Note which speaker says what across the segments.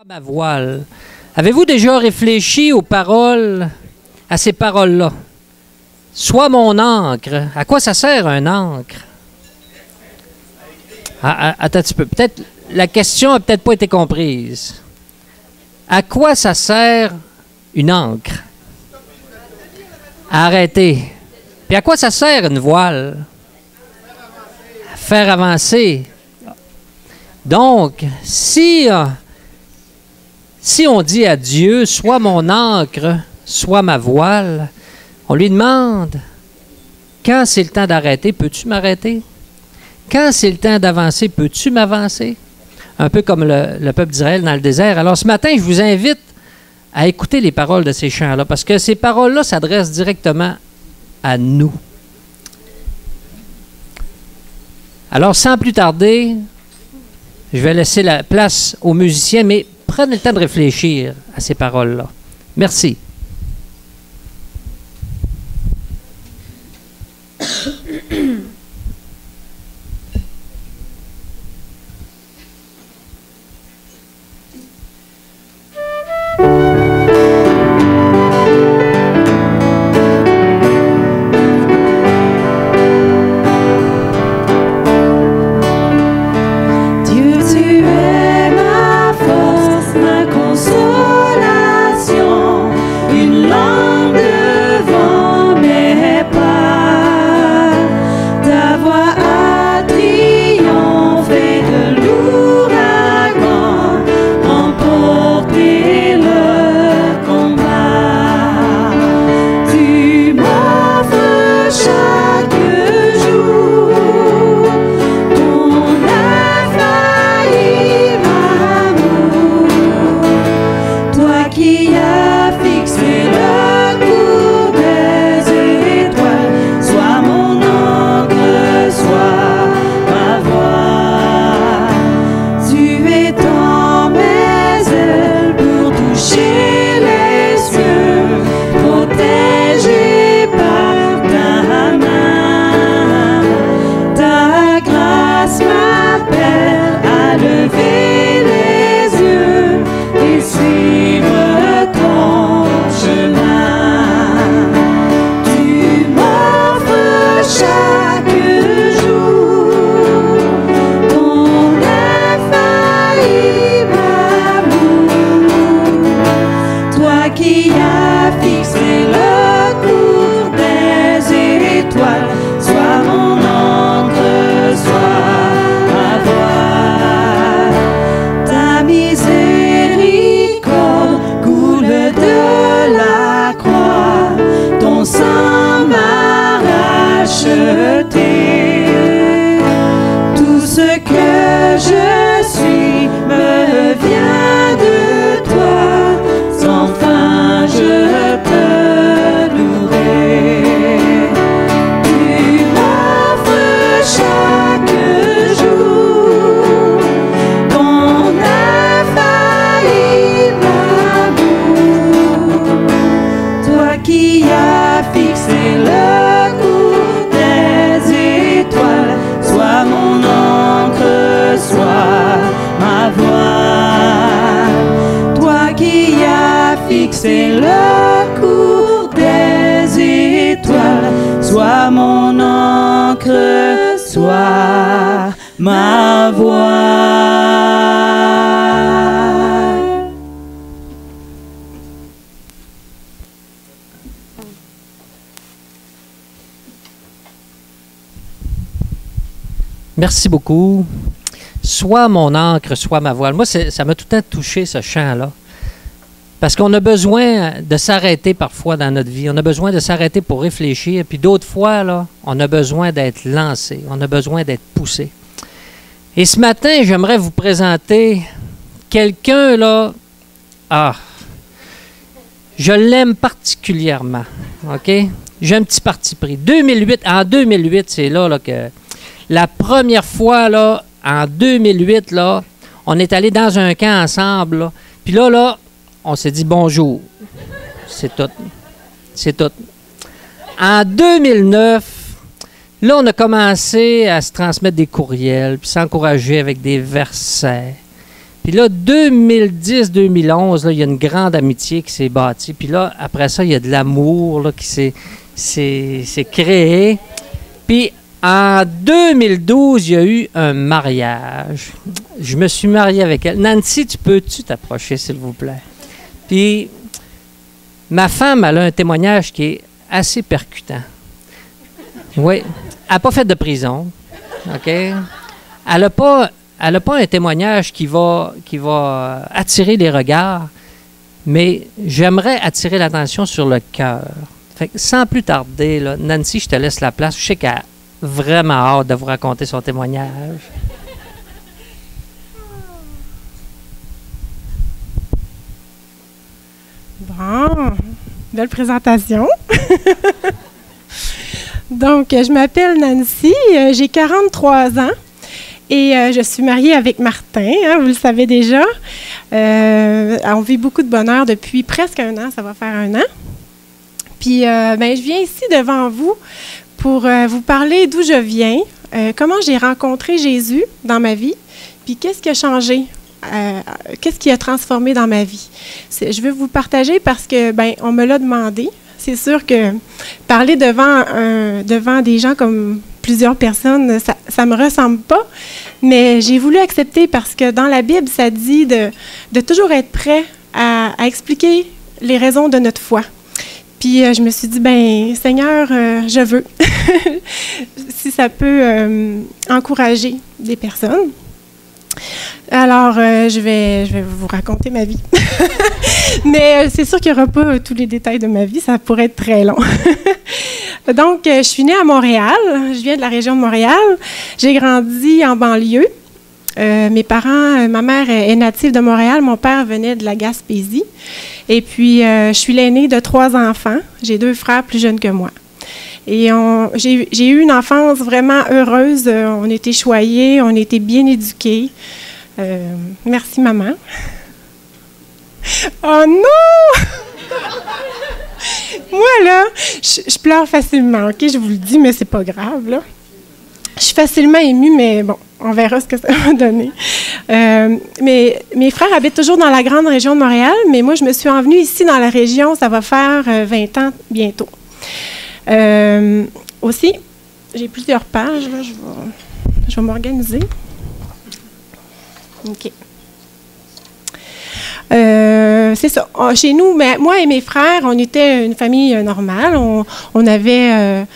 Speaker 1: Ma voile. Avez-vous déjà réfléchi aux paroles, à ces paroles-là? Sois mon encre. À quoi ça sert un encre? Attends un petit peu. Peut-être la question n'a peut-être pas été comprise. À quoi ça sert une encre? À arrêter. Puis à quoi ça sert une voile? À faire avancer. Donc, si on dit à Dieu, sois mon encre, sois ma voile, on lui demande, quand c'est le temps d'arrêter, peux-tu m'arrêter? Quand c'est le temps d'avancer, peux-tu m'avancer? Un peu comme le peuple d'Israël dans le désert. Alors ce matin, je vous invite à écouter les paroles de ces chants-là, parce que ces paroles-là s'adressent directement à nous. Alors sans plus tarder, je vais laisser la place aux musiciens, mais prenez le temps de réfléchir à ces paroles-là. Merci.
Speaker 2: C'est le cours des étoiles, sois mon encre, sois ma voile.
Speaker 1: Merci beaucoup. Sois mon encre, sois ma voile. Moi, ça m'a tout le temps touché, ce chant-là. Parce qu'on a besoin de s'arrêter parfois dans notre vie. On a besoin de s'arrêter pour réfléchir. Puis d'autres fois, là, on a besoin d'être lancé. On a besoin d'être poussé. Et ce matin, j'aimerais vous présenter quelqu'un, là... Ah! Je l'aime particulièrement. OK? J'ai un petit parti pris. En 2008, c'est là que... La première fois, là, en 2008, là, on est allé dans un camp ensemble. Là. Puis là... On s'est dit bonjour. C'est tout. C'est tout. En 2009, là, on a commencé à se transmettre des courriels, puis s'encourager avec des versets. Puis là, 2010-2011, il y a une grande amitié qui s'est bâtie. Puis là, après ça, il y a de l'amour là, qui s'est créé. Puis en 2012, il y a eu un mariage. Je me suis marié avec elle. Nancy, peux-tu t'approcher, s'il vous plaît? Puis ma femme, elle a un témoignage qui est assez percutant. Oui. Elle n'a pas fait de prison. OK? Elle n'a pas un témoignage qui va attirer les regards, mais j'aimerais attirer l'attention sur le cœur. Fait que sans plus tarder, là, Nancy, je te laisse la place. Je sais qu'elle a vraiment hâte de vous raconter son témoignage.
Speaker 3: Bon, belle présentation. Donc, je m'appelle Nancy, j'ai 43 ans et je suis mariée avec Martin, hein, vous le savez déjà. On vit beaucoup de bonheur depuis presque un an, ça va faire un an. Puis, je viens ici devant vous pour vous parler d'où je viens, comment j'ai rencontré Jésus dans ma vie, puis qu'est-ce qui a changé, qu'est-ce qui a transformé dans ma vie. Je veux vous partager parce que, on me l'a demandé. C'est sûr que parler devant des gens comme plusieurs personnes, ça me ressemble pas, mais j'ai voulu accepter parce que dans la Bible, ça dit de toujours être prêt à expliquer les raisons de notre foi. Puis je me suis dit, Seigneur, je veux, si ça peut encourager des personnes. Alors, je vais vous raconter ma vie. Mais c'est sûr qu'il n'y aura pas tous les détails de ma vie, ça pourrait être très long. Donc, je suis née à Montréal, je viens de la région de Montréal. J'ai grandi en banlieue. Mes parents, ma mère est native de Montréal, mon père venait de la Gaspésie. Et puis, je suis l'aînée de 3 enfants. J'ai 2 frères plus jeunes que moi. Et j'ai eu une enfance vraiment heureuse. On était choyés, on était bien éduqués. Merci, maman. Oh non! Moi, là, je pleure facilement, OK? Je vous le dis, mais c'est pas grave, là. Je suis facilement émue, mais bon, on verra ce que ça va donner. Mais mes frères habitent toujours dans la grande région de Montréal, mais moi, je me suis envenue ici dans la région, ça va faire 20 ans bientôt. Aussi, j'ai plusieurs pages, là, je vais m'organiser. OK. C'est ça. Chez nous, moi et mes frères, on était une famille normale. On avait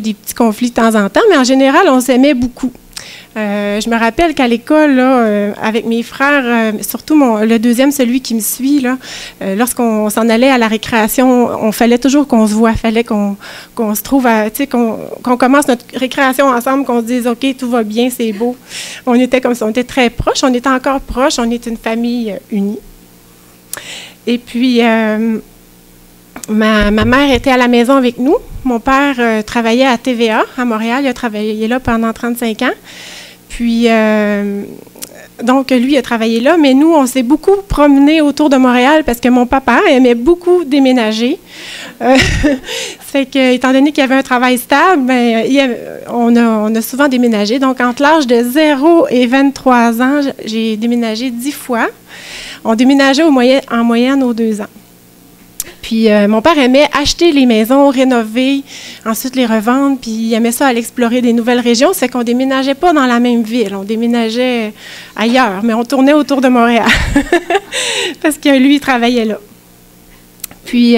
Speaker 3: des petits conflits de temps en temps, mais en général, on s'aimait beaucoup. Je me rappelle qu'à l'école, là, avec mes frères, surtout le deuxième, celui qui me suit, là, lorsqu'on s'en allait à la récréation, on fallait toujours qu'on se voit, fallait qu'on se trouve, qu'on commence notre récréation ensemble, qu'on se dise, OK, tout va bien, c'est beau. On était comme ça, on était très proches, on était encore proches, on est une famille unie. Et puis, ma mère était à la maison avec nous. Mon père travaillait à TVA à Montréal. Il a travaillé là pendant 35 ans. Puis, donc, lui a travaillé là. Mais nous, on s'est beaucoup promenés autour de Montréal parce que mon papa aimait beaucoup déménager. Fait que, étant donné qu'il y avait un travail stable, on a souvent déménagé. Donc, entre l'âge de 0 et 23 ans, j'ai déménagé 10 fois. On déménageait en moyenne aux 2 ans. Puis, mon père aimait acheter les maisons, rénover, ensuite les revendre, puis il aimait ça aller explorer des nouvelles régions. C'est qu'on ne déménageait pas dans la même ville, on déménageait ailleurs, mais on tournait autour de Montréal parce que lui, il travaillait là. Puis,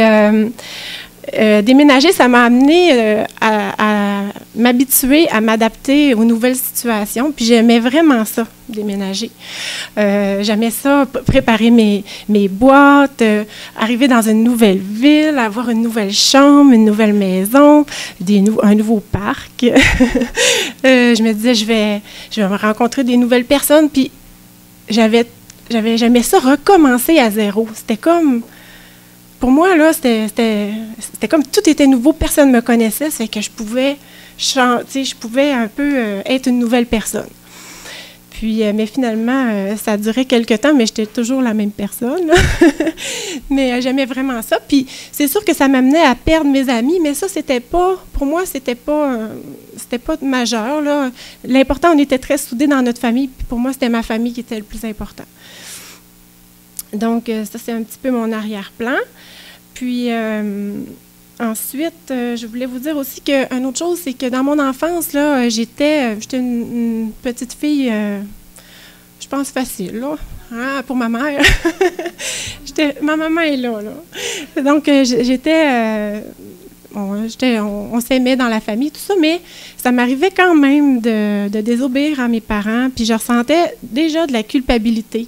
Speaker 3: déménager, ça m'a amené à m'habituer, à m'adapter aux nouvelles situations. Puis j'aimais vraiment ça, déménager. J'aimais ça, préparer mes boîtes, arriver dans une nouvelle ville, avoir une nouvelle chambre, une nouvelle maison, un nouveau parc. Je me disais, je vais me rencontrer des nouvelles personnes. Puis j'aimais ça recommencer à zéro. C'était comme... Pour moi, là, c'était comme tout était nouveau, personne ne me connaissait, c'est que je pouvais un peu être une nouvelle personne. Puis, mais finalement, ça a duré quelques temps, mais j'étais toujours la même personne. Mais j'aimais vraiment ça. Puis, c'est sûr que ça m'amenait à perdre mes amis, mais ça, pour moi, c'était pas majeur, là. L'important, on était très soudés dans notre famille, puis pour moi, c'était ma famille qui était le plus important. Donc, ça, c'est un petit peu mon arrière-plan. Puis, ensuite, je voulais vous dire aussi qu'une autre chose, c'est que dans mon enfance, là, j'étais une petite fille, je pense, facile, là, hein, pour ma mère. Ma maman est là. Donc, j'étais... on s'aimait dans la famille, tout ça, mais ça m'arrivait quand même de désobéir à mes parents, puis je ressentais déjà de la culpabilité.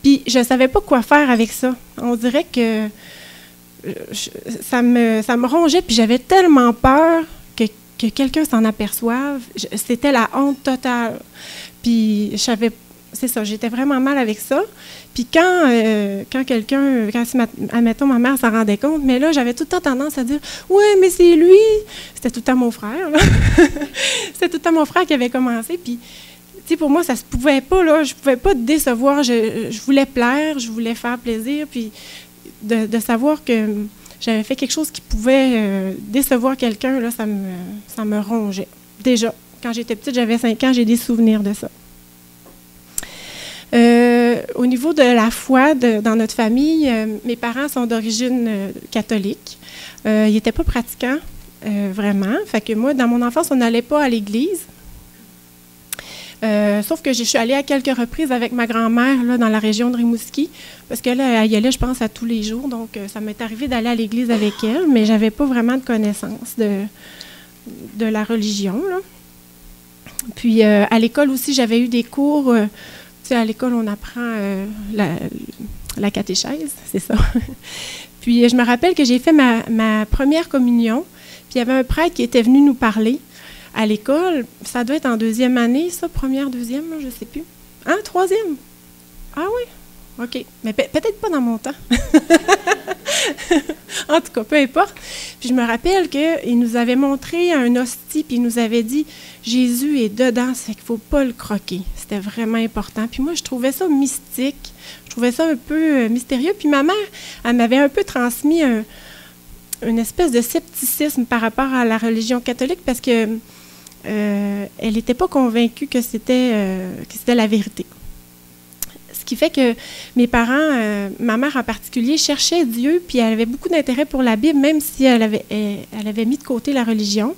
Speaker 3: Puis je ne savais pas quoi faire avec ça. On dirait que ça me rongeait, puis j'avais tellement peur que quelqu'un s'en aperçoive. C'était la honte totale. Puis c'est ça, j'étais vraiment mal avec ça. Puis quand admettons, ma mère s'en rendait compte, mais là, j'avais tout le temps tendance à dire « Oui, mais c'est lui! » C'était tout le temps mon frère, là. C'était tout le temps mon frère qui avait commencé. Puis, tu sais, pour moi, ça se pouvait pas, là. Je pouvais pas décevoir. Je voulais plaire, je voulais faire plaisir. Puis, de savoir que j'avais fait quelque chose qui pouvait décevoir quelqu'un, là, ça me rongeait. Déjà, quand j'étais petite, j'avais 5 ans, j'ai des souvenirs de ça. Au niveau de la foi dans notre famille, mes parents sont d'origine catholique. Ils n'étaient pas pratiquants, vraiment. Fait que moi, dans mon enfance, on n'allait pas à l'église. Sauf que je suis allée à quelques reprises avec ma grand-mère là, dans la région de Rimouski, parce qu'elle elle y allait, je pense, à tous les jours. Donc, ça m'est arrivé d'aller à l'église avec elle, mais je n'avais pas vraiment de connaissance de la religion, là. Puis, à l'école aussi, j'avais eu des cours... Tu sais, à l'école, on apprend la catéchèse, c'est ça. Puis, je me rappelle que j'ai fait ma première communion, puis il y avait un prêtre qui était venu nous parler à l'école. Ça doit être en 2e année, ça, première, 2e, là, je ne sais plus. Hein, 3e? Ah oui? OK. Mais peut-être pas dans mon temps. En tout cas, peu importe. Puis je me rappelle qu'il nous avait montré un hostie, puis il nous avait dit « Jésus est dedans, ça fait qu'il ne faut pas le croquer. » C'était vraiment important. Puis moi, je trouvais ça mystique. Je trouvais ça un peu mystérieux. Puis ma mère, elle m'avait un peu transmis une espèce de scepticisme par rapport à la religion catholique parce que elle n'était pas convaincue que c'était la vérité. Ce qui fait que mes parents, ma mère en particulier, cherchait Dieu, puis elle avait beaucoup d'intérêt pour la Bible, même si elle avait mis de côté la religion.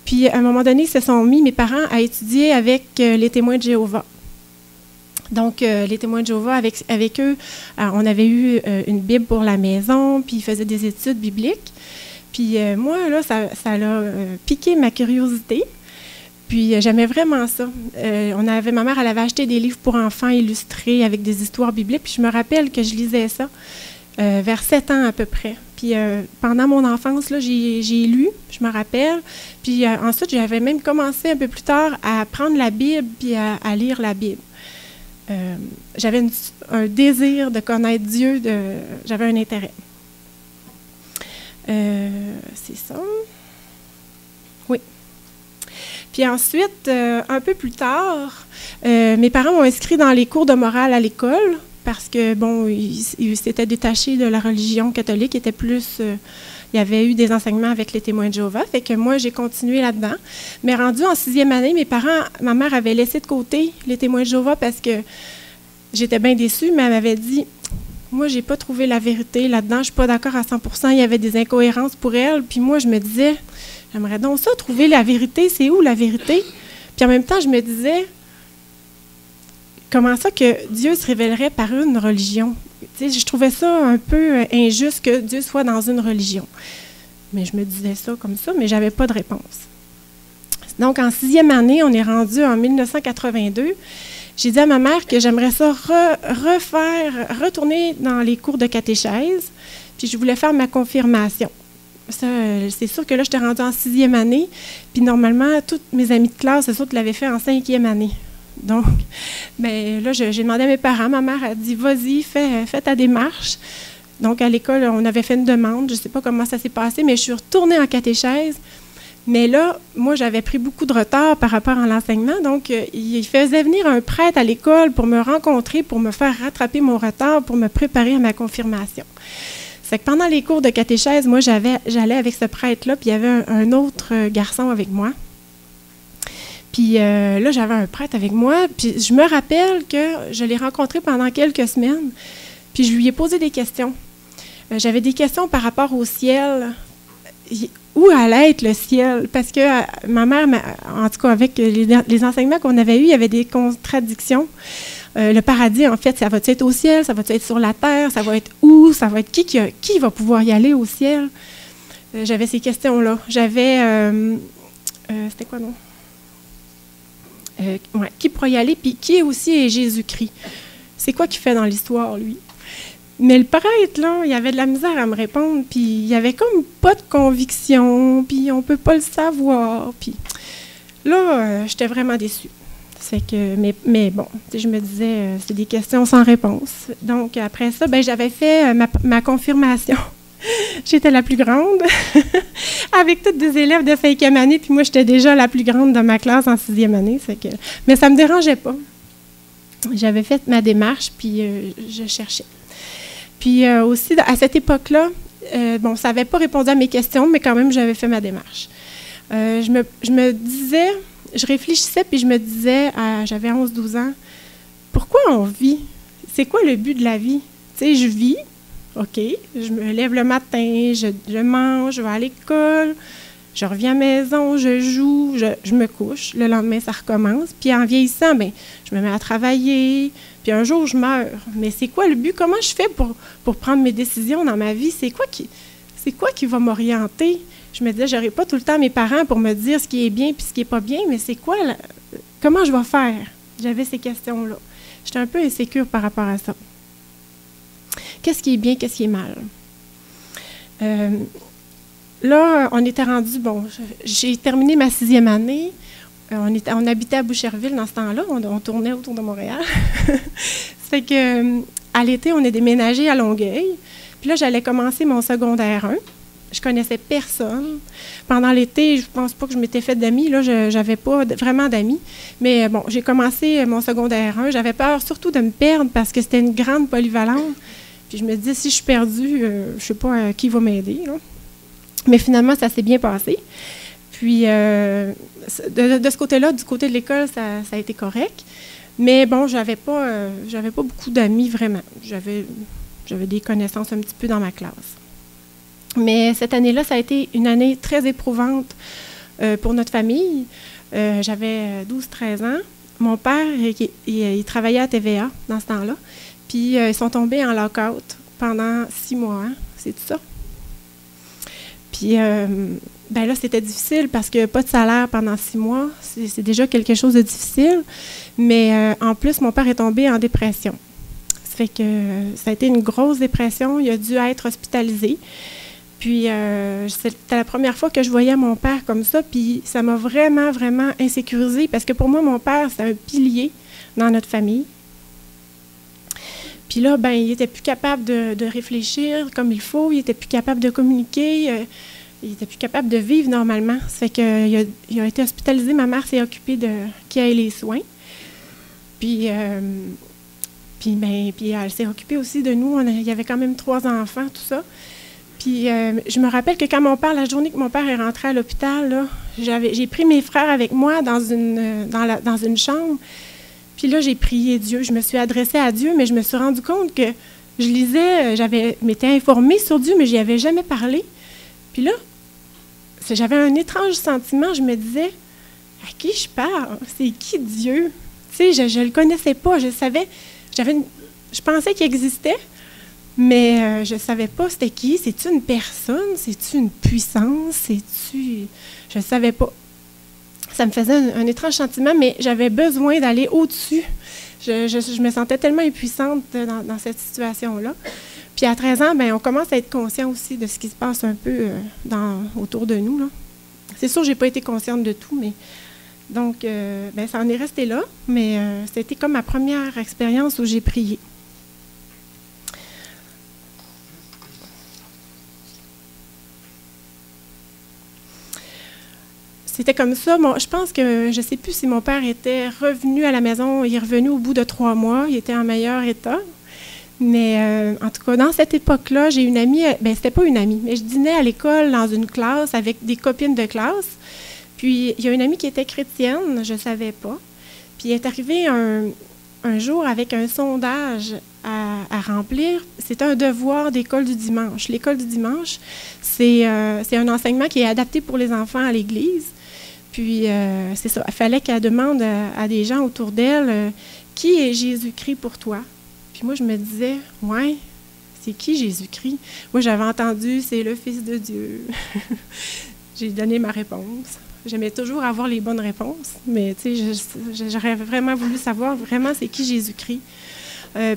Speaker 3: Puis, à un moment donné, ils se sont mis, mes parents, à étudier avec les témoins de Jéhovah. Donc, les témoins de Jéhovah, avec eux, on avait eu une Bible pour la maison, puis ils faisaient des études bibliques. Puis, moi, là, ça a piqué ma curiosité. Puis, j'aimais vraiment ça. Ma mère, elle avait acheté des livres pour enfants illustrés avec des histoires bibliques. Puis, je me rappelle que je lisais ça vers 7 ans à peu près. Puis, pendant mon enfance, là, j'ai lu, je me rappelle. Puis, ensuite, j'avais même commencé un peu plus tard à prendre la Bible puis à lire la Bible. J'avais un désir de connaître Dieu, j'avais un intérêt. C'est ça. Oui. Puis ensuite, un peu plus tard, mes parents m'ont inscrit dans les cours de morale à l'école parce que, bon, ils s'étaient détachés de la religion catholique, il y avait eu des enseignements avec les témoins de Jéhovah, fait que moi, j'ai continué là-dedans. Mais rendu en 6e année, ma mère avait laissé de côté les témoins de Jéhovah parce que j'étais bien déçue, mais elle m'avait dit, moi, j'ai pas trouvé la vérité là-dedans, je suis pas d'accord à 100%, il y avait des incohérences pour elle, puis moi, je me disais... J'aimerais donc ça, trouver la vérité. C'est où la vérité? Puis en même temps, je me disais, comment ça que Dieu se révélerait par une religion? Tu sais, je trouvais ça un peu injuste que Dieu soit dans une religion. Mais je me disais ça comme ça, mais je n'avais pas de réponse. Donc, en 6e année, on est rendu en 1982. J'ai dit à ma mère que j'aimerais ça retourner dans les cours de catéchèse, puis je voulais faire ma confirmation. Ça, c'est sûr que là, j'étais rendue en 6e année, puis normalement, toutes mes amies de classe, c'est sûr, l'avaient fait en 5e année. Donc, bien, là, j'ai demandé à mes parents, ma mère a dit, vas-y, fais ta démarche. Donc, à l'école, on avait fait une demande, je ne sais pas comment ça s'est passé, mais je suis retournée en catéchèse. Mais là, moi, j'avais pris beaucoup de retard par rapport à l'enseignement, donc il faisait venir un prêtre à l'école pour me rencontrer, pour me faire rattraper mon retard, pour me préparer à ma confirmation. C'est que pendant les cours de catéchèse, moi, j'allais avec ce prêtre-là, puis il y avait un autre garçon avec moi. Puis là, j'avais un prêtre avec moi, puis je me rappelle que je l'ai rencontré pendant quelques semaines. Puis je lui ai posé des questions. J'avais des questions par rapport au ciel. Où allait être le ciel? Parce que ma mère, en tout cas avec les enseignements qu'on avait eus, il y avait des contradictions. Le paradis, en fait, ça va être au ciel, ça va être sur la terre, ça va être où? Ça va être qui va pouvoir y aller au ciel? J'avais ces questions-là. J'avais... c'était quoi, non? Ouais, qui pourrait y aller? Puis qui aussi est Jésus-Christ? C'est quoi qu'il fait dans l'histoire, lui? Mais le prêtre, là, il avait de la misère à me répondre, puis il y avait comme pas de conviction, puis on peut pas le savoir. Puis là, j'étais vraiment déçue. C'est que, mais bon, je me disais, c'est des questions sans réponse. Donc, après ça, ben, j'avais fait ma confirmation. J'étais la plus grande, avec toutes des élèves de 5e année, puis moi, j'étais déjà la plus grande de ma classe en 6e année. Mais ça ne me dérangeait pas. J'avais fait ma démarche, puis je cherchais. Puis aussi, à cette époque-là, bon, ça n'avait pas répondu à mes questions, mais quand même, j'avais fait ma démarche. Je me disais, je réfléchissais, puis je me disais, j'avais 11-12 ans, pourquoi on vit? C'est quoi le but de la vie? Tu sais, je vis, OK, je me lève le matin, je mange, je vais à l'école, je reviens à la maison, je joue, je me couche. Le lendemain, ça recommence. Puis en vieillissant, bien, je me mets à travailler. Puis un jour, je meurs. Mais c'est quoi le but? Comment je fais pour prendre mes décisions dans ma vie? C'est quoi qui va m'orienter? Je me disais, je n'aurai pas tout le temps mes parents pour me dire ce qui est bien puis ce qui n'est pas bien, mais c'est quoi? Comment je vais faire? J'avais ces questions-là. J'étais un peu insécure par rapport à ça. Qu'est-ce qui est bien? Qu'est-ce qui est mal? Là, on était rendu, bon, j'ai terminé ma 6e année. On habitait à Boucherville dans ce temps-là. On tournait autour de Montréal. Ça fait que, à l'été, on est déménagé à Longueuil. Puis là, j'allais commencer mon secondaire 1. Je connaissais personne. Pendant l'été, je pense pas que je m'étais fait d'amis. Là, je n'avais pas vraiment d'amis. Mais bon, j'ai commencé mon secondaire 1. J'avais peur surtout de me perdre parce que c'était une grande polyvalente. Puis je me disais, si je suis perdue, je ne sais pas qui va m'aider, là. Mais finalement, ça s'est bien passé. Puis, de ce côté-là, du côté de l'école, ça a été correct. Mais bon, j'avais pas beaucoup d'amis, vraiment. J'avais des connaissances un petit peu dans ma classe. Mais cette année-là, ça a été une année très éprouvante pour notre famille. J'avais 12-13 ans. Mon père, il travaillait à TVA dans ce temps-là. Puis, ils sont tombés en lock-out pendant 6 mois. Hein? C'est tout ça? Puis, ben là, c'était difficile parce que pas de salaire pendant 6 mois, c'est déjà quelque chose de difficile. Mais en plus, mon père est tombé en dépression. Ça fait que ça a été une grosse dépression. Il a dû être hospitalisé. Puis, c'était la première fois que je voyais mon père comme ça. Puis, ça m'a vraiment, vraiment insécurisée parce que pour moi, mon père, c'est un pilier dans notre famille. Puis là, ben, il n'était plus capable de réfléchir comme il faut, il n'était plus capable de communiquer, il n'était plus capable de vivre normalement. Ça fait qu'il a été hospitalisé, ma mère s'est occupée de qu'il ait les soins. Puis elle s'est occupée aussi de nous. Il y avait quand même 3 enfants, tout ça. Puis je me rappelle que quand la journée que mon père est rentré à l'hôpital, là, j'ai pris mes frères avec moi dans une chambre. Puis là, j'ai prié Dieu. Je me suis adressée à Dieu, mais je me suis rendu compte que je lisais, m'étais informée sur Dieu, mais je n'y avais jamais parlé. Puis là, j'avais un étrange sentiment. Je me disais, à qui je parle? C'est qui Dieu? Tu sais, je ne le connaissais pas. Je savais, je pensais qu'il existait, mais je ne savais pas c'était qui. C'est-tu une personne? C'est-tu une puissance? Je ne savais pas. Ça me faisait un étrange sentiment, mais j'avais besoin d'aller au-dessus. Je me sentais tellement impuissante dans cette situation-là. Puis à 13 ans, bien, on commence à être conscient aussi de ce qui se passe un peu autour de nous, là. C'est sûr que je n'ai pas été consciente de tout, mais donc, bien, ça en est resté là, mais c'était comme ma première expérience où j'ai prié. C'était comme ça. Je pense que, je ne sais plus si mon père était revenu à la maison. Il est revenu au bout de 3 mois. Il était en meilleur état. Mais en tout cas, dans cette époque-là, j'ai une amie. Bien, c'était pas une amie, mais je dînais à l'école dans une classe avec des copines de classe. Puis, il y a une amie qui était chrétienne. Je ne savais pas. Puis, il est arrivé un un jour avec un sondage à remplir. C'est un devoir d'école du dimanche. L'école du dimanche, c'est un enseignement qui est adapté pour les enfants à l'Église. Puis, c'est ça. Il fallait qu'elle demande à des gens autour d'elle, qui est Jésus-Christ pour toi? Puis moi, je me disais, ouais, c'est qui Jésus-Christ? Moi, j'avais entendu, c'est le Fils de Dieu. J'ai donné ma réponse. J'aimais toujours avoir les bonnes réponses, mais tu sais, j'aurais vraiment voulu savoir vraiment c'est qui Jésus-Christ.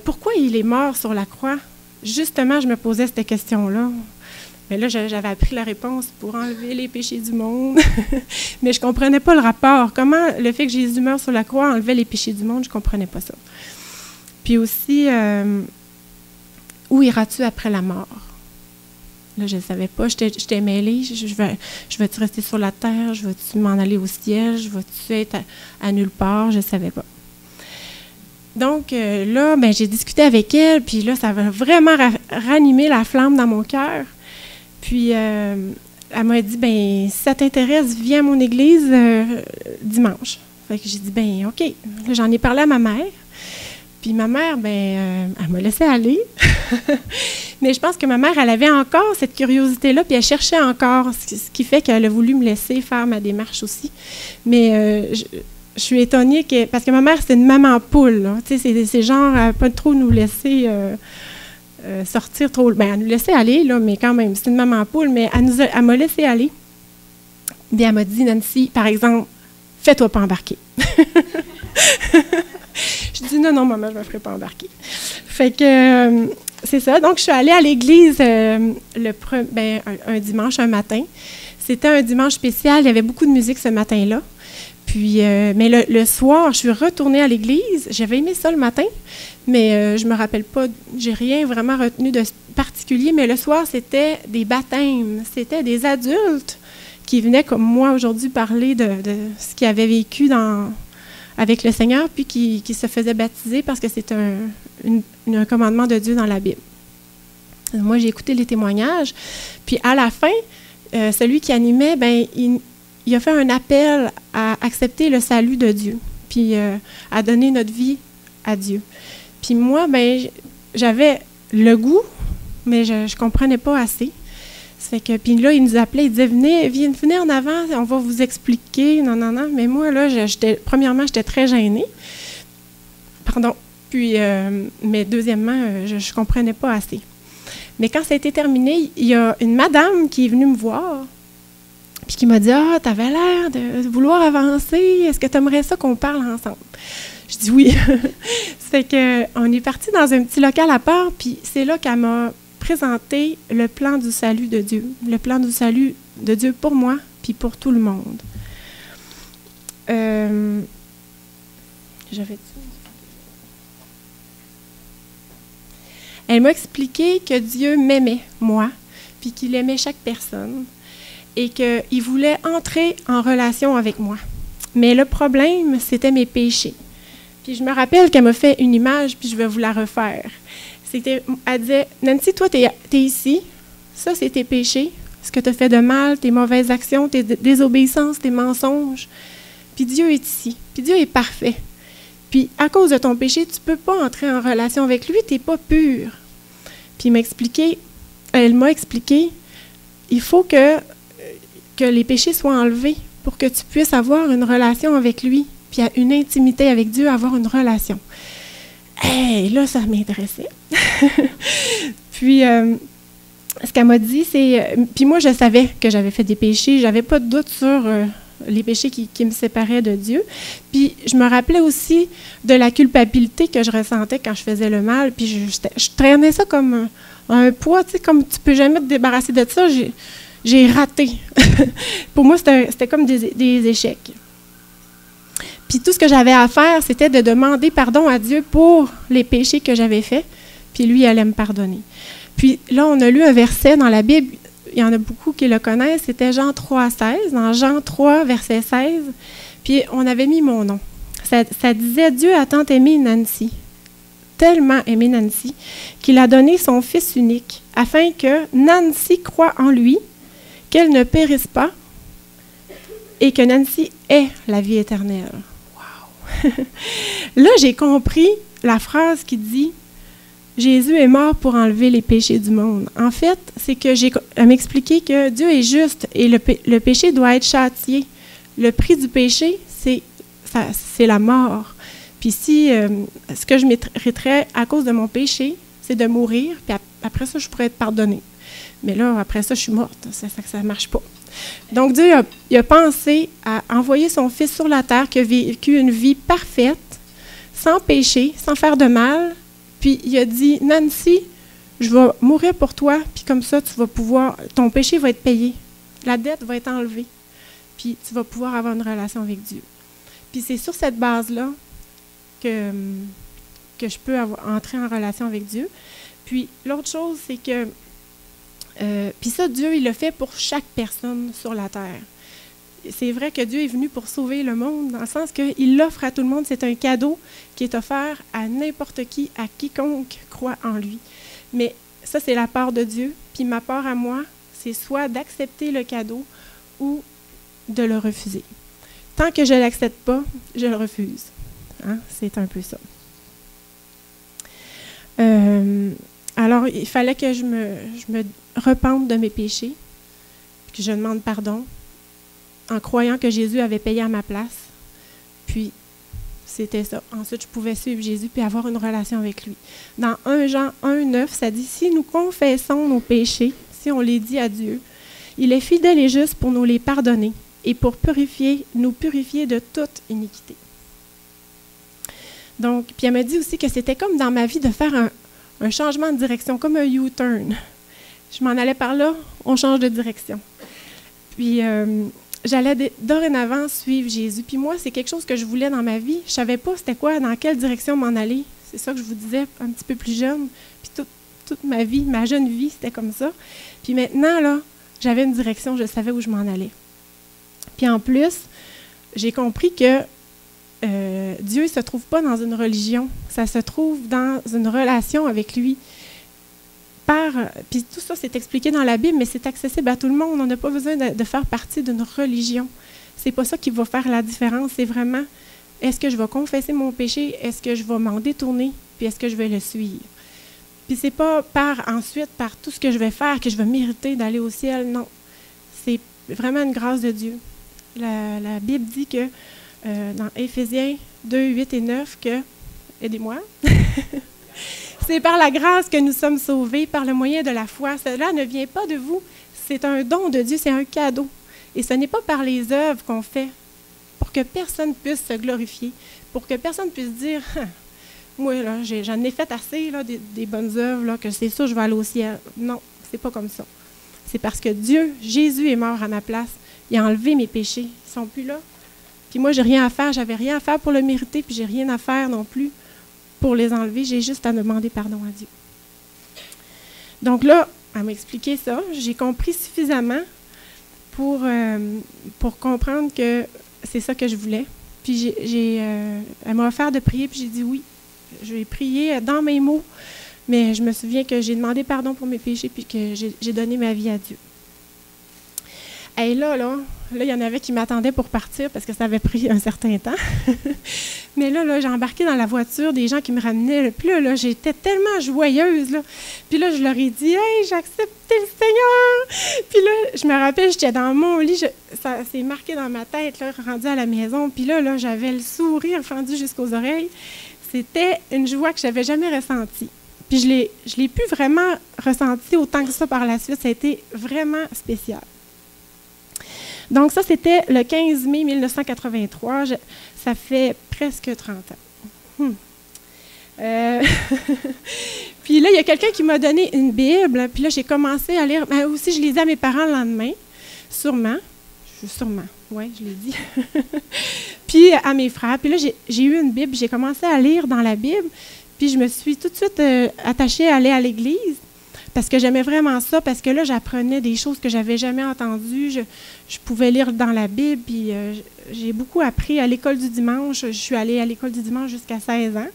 Speaker 3: Pourquoi il est mort sur la croix? Justement, je me posais cette question-là. Mais là, j'avais appris la réponse pour enlever les péchés du monde. Mais je ne comprenais pas le rapport. Comment le fait que Jésus meure sur la croix enlevait les péchés du monde, je ne comprenais pas ça. Puis aussi, où iras-tu après la mort? Là, je ne savais pas. J'étais mêlée. Je vais-tu rester sur la terre? Je vais-tu m'en aller au ciel? Je vais-tu être à nulle part? Je ne savais pas. Donc là, ben, j'ai discuté avec elle, puis là, ça va vraiment ranimer la flamme dans mon cœur. Puis, elle m'a dit, ben si ça t'intéresse, viens à mon église dimanche. Fait que j'ai dit, ben OK. Là, j'en ai parlé à ma mère. Puis ma mère, ben elle m'a laissé aller. Mais je pense que ma mère, elle avait encore cette curiosité-là, puis elle cherchait encore, ce qui fait qu'elle a voulu me laisser faire ma démarche aussi. Mais je suis étonnée, parce que ma mère, c'est une maman poule. Tu sais, c'est genre, elle ne pas trop nous laisser sortir trop. Bien, elle nous laissait aller, là, mais quand même, c'est une maman poule, mais elle m'a laissé aller. Puis elle m'a dit, Nancy, par exemple, fais-toi pas embarquer. Je dis, non, maman, je ne me ferai pas embarquer. Fait que, c'est ça. Donc, je suis allée à l'église un dimanche, un matin. C'était un dimanche spécial. Il y avait beaucoup de musique ce matin-là. Puis, mais le soir, je suis retournée à l'église. J'avais aimé ça le matin, mais je ne me rappelle pas, j'ai rien vraiment retenu de particulier. Mais le soir, c'était des baptêmes. C'était des adultes qui venaient, comme moi aujourd'hui, parler de ce qu'ils avaient vécu avec le Seigneur, puis qui se faisaient baptiser parce que c'est un commandement de Dieu dans la Bible. Moi, j'ai écouté les témoignages. Puis, à la fin, celui qui animait, ben il a fait un appel à accepter le salut de Dieu, puis à donner notre vie à Dieu. Puis moi, ben j'avais le goût, mais je ne comprenais pas assez. Puis là, il nous appelait, il disait, venez en avant, on va vous expliquer. Non. Mais moi, là, premièrement, j'étais très gênée. Pardon. Puis, mais deuxièmement, je ne comprenais pas assez. Mais quand ça a été terminé, il y a une madame qui est venue me voir, puis qui m'a dit, tu avais l'air de vouloir avancer. Est-ce que tu aimerais ça qu'on parle ensemble? Je dis oui. C'est qu'on est parti dans un petit local à part, puis c'est là qu'elle m'a présenté le plan du salut de Dieu. Le plan du salut de Dieu pour moi, puis pour tout le monde. Elle m'a expliqué que Dieu m'aimait, moi, puis qu'il aimait chaque personne, et qu'il voulait entrer en relation avec moi. Mais le problème, c'était mes péchés. Puis je me rappelle qu'elle m'a fait une image, puis je vais vous la refaire. Elle disait, Nancy, toi, t'es ici, ça, c'est tes péchés, ce que tu as fait de mal, tes mauvaises actions, tes désobéissances, tes mensonges. Puis Dieu est ici, puis Dieu est parfait. Puis à cause de ton péché, tu ne peux pas entrer en relation avec lui, tu n'es pas pur. Puis elle m'a expliqué, il faut que les péchés soient enlevés pour que tu puisses avoir une relation avec lui, puis une intimité avec Dieu, avoir une relation. Hey, là, ça m'intéressait. Puis, ce qu'elle m'a dit, c'est... Puis moi, je savais que j'avais fait des péchés. Je n'avais pas de doute sur les péchés qui me séparaient de Dieu. Puis, je me rappelais aussi de la culpabilité que je ressentais quand je faisais le mal. Puis, je traînais ça comme un poids, tu sais, comme tu ne peux jamais te débarrasser de ça. J'ai raté. Pour moi, c'était comme des échecs. Puis tout ce que j'avais à faire, c'était de demander pardon à Dieu pour les péchés que j'avais faits, puis lui, il allait me pardonner. Puis là, on a lu un verset dans la Bible, il y en a beaucoup qui le connaissent, c'était Jean 3,16, dans Jean 3, verset 16, puis on avait mis mon nom. Ça disait « Dieu a tant aimé Nancy, tellement aimé Nancy, qu'il a donné son Fils unique, afin que Nancy croie en lui, qu'elle ne périsse pas, et que Nancy ait la vie éternelle. » Là, j'ai compris la phrase qui dit « Jésus est mort pour enlever les péchés du monde ». En fait, c'est que elle m'expliquait que Dieu est juste et le péché doit être châtié. Le prix du péché, c'est la mort. Puis si ce que je mériterais à cause de mon péché, c'est de mourir, puis après ça, je pourrais être pardonnée. Mais là, après ça, je suis morte. Ça ne marche pas. Donc, Dieu il a pensé à envoyer son Fils sur la terre qui a vécu une vie parfaite, sans péché, sans faire de mal. Puis, il a dit, « Nancy, je vais mourir pour toi, puis comme ça, tu vas pouvoir, ton péché va être payé. La dette va être enlevée. Puis, tu vas pouvoir avoir une relation avec Dieu. » Puis, c'est sur cette base-là que je peux entrer en relation avec Dieu. Puis, l'autre chose, c'est que puis ça, Dieu, il le fait pour chaque personne sur la terre. C'est vrai que Dieu est venu pour sauver le monde, dans le sens qu'il l'offre à tout le monde. C'est un cadeau qui est offert à n'importe qui, à quiconque croit en lui. Mais ça, c'est la part de Dieu. Puis ma part à moi, c'est soit d'accepter le cadeau ou de le refuser. Tant que je ne l'accepte pas, je le refuse. Hein? C'est un peu ça. Alors, il fallait que je me repente de mes péchés, que je demande pardon, en croyant que Jésus avait payé à ma place. Puis, c'était ça. Ensuite, je pouvais suivre Jésus puis avoir une relation avec lui. Dans 1 Jean 1,9, ça dit « Si nous confessons nos péchés, si on les dit à Dieu, il est fidèle et juste pour nous les pardonner et pour nous purifier de toute iniquité. » Donc, puis elle m'a dit aussi que c'était comme dans ma vie de faire un changement de direction, comme un U-turn. Je m'en allais par là, on change de direction. Puis, j'allais dorénavant suivre Jésus. Puis moi, c'est quelque chose que je voulais dans ma vie. Je ne savais pas c'était quoi, dans quelle direction m'en aller. C'est ça que je vous disais un petit peu plus jeune. Puis toute ma vie, ma jeune vie, c'était comme ça. Puis maintenant, là, j'avais une direction, je savais où je m'en allais. Puis en plus, j'ai compris que Dieu ne se trouve pas dans une religion. Ça se trouve dans une relation avec lui. Puis tout ça, c'est expliqué dans la Bible, mais c'est accessible à tout le monde. On n'a pas besoin de faire partie d'une religion. C'est pas ça qui va faire la différence. C'est vraiment, est-ce que je vais confesser mon péché? Est-ce que je vais m'en détourner? Puis est-ce que je vais le suivre? Puis c'est pas ensuite, par tout ce que je vais faire, que je vais mériter d'aller au ciel. Non. C'est vraiment une grâce de Dieu. La Bible dit que, dans Éphésiens 2, 8 et 9, que, aidez-moi, c'est par la grâce que nous sommes sauvés, par le moyen de la foi. Cela ne vient pas de vous, c'est un don de Dieu, c'est un cadeau. Et ce n'est pas par les œuvres qu'on fait pour que personne puisse se glorifier, pour que personne puisse dire « Moi, là, j'en ai fait assez, là, des bonnes œuvres, là, que c'est sûr, je vais aller au ciel. » Non, c'est pas comme ça. C'est parce que Dieu, Jésus est mort à ma place. Il a enlevé mes péchés. Ils ne sont plus là. Puis moi, j'ai rien à faire. J'avais rien à faire pour le mériter, puis j'ai rien à faire non plus pour les enlever. J'ai juste à demander pardon à Dieu. Donc là, elle m'a expliqué ça. J'ai compris suffisamment pour comprendre que c'est ça que je voulais. Puis elle m'a offert de prier, puis j'ai dit oui. Je vais prier dans mes mots, mais je me souviens que j'ai demandé pardon pour mes péchés, puis que j'ai donné ma vie à Dieu. Et là, il y en avait qui m'attendaient pour partir parce que ça avait pris un certain temps. Mais là, j'ai embarqué dans la voiture des gens qui me ramenaient. Puis là, j'étais tellement joyeuse. Là. Puis là, je leur ai dit « Hey, j'ai accepté le Seigneur! » Puis là, je me rappelle, j'étais dans mon lit. Ça s'est marqué dans ma tête, là, rendu à la maison. Puis là, j'avais le sourire fendu jusqu'aux oreilles. C'était une joie que je n'avais jamais ressentie. Puis je l'ai plus vraiment ressenti autant que ça par la suite. Ça a été vraiment spécial. Donc ça, c'était le 15 mai 1983. Ça fait presque 30 ans. Puis là, il y a quelqu'un qui m'a donné une Bible. Puis là, j'ai commencé à lire. Mais aussi, je lisais à mes parents le lendemain. Sûrement. Oui, je l'ai dit. Puis à mes frères. Puis là, j'ai eu une Bible. J'ai commencé à lire dans la Bible. Puis je me suis tout de suite attachée à aller à l'église. Parce que j'aimais vraiment ça, parce que là, j'apprenais des choses que je n'avais jamais entendues. Je pouvais lire dans la Bible, puis j'ai beaucoup appris à l'école du dimanche. Je suis allée à l'école du dimanche jusqu'à 16 ans,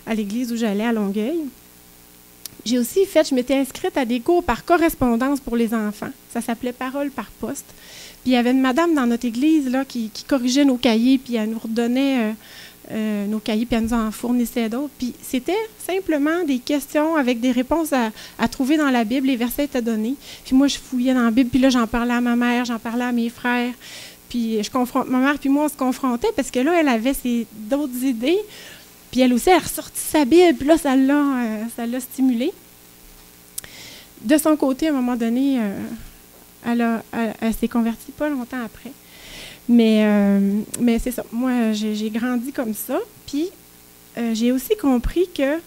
Speaker 3: à l'église où j'allais à Longueuil. J'ai aussi je m'étais inscrite à des cours par correspondance pour les enfants. Ça s'appelait Parole par poste. Puis il y avait une madame dans notre église là, qui corrigeait nos cahiers, puis elle nous redonnait nos cahiers, puis elle nous en fournissait d'autres. Puis c'était simplement des questions avec des réponses à trouver dans la Bible. Les versets étaient donnés. Puis moi, je fouillais dans la Bible, puis là, j'en parlais à ma mère, j'en parlais à mes frères. Puis ma mère puis moi, on se confrontait parce que là, elle avait d'autres idées. Puis elle aussi, elle a ressorti sa Bible, puis là, ça l'a stimulée. De son côté, à un moment donné, elle s'est convertie pas longtemps après. Mais c'est ça. Moi, j'ai grandi comme ça. Puis, j'ai aussi compris que,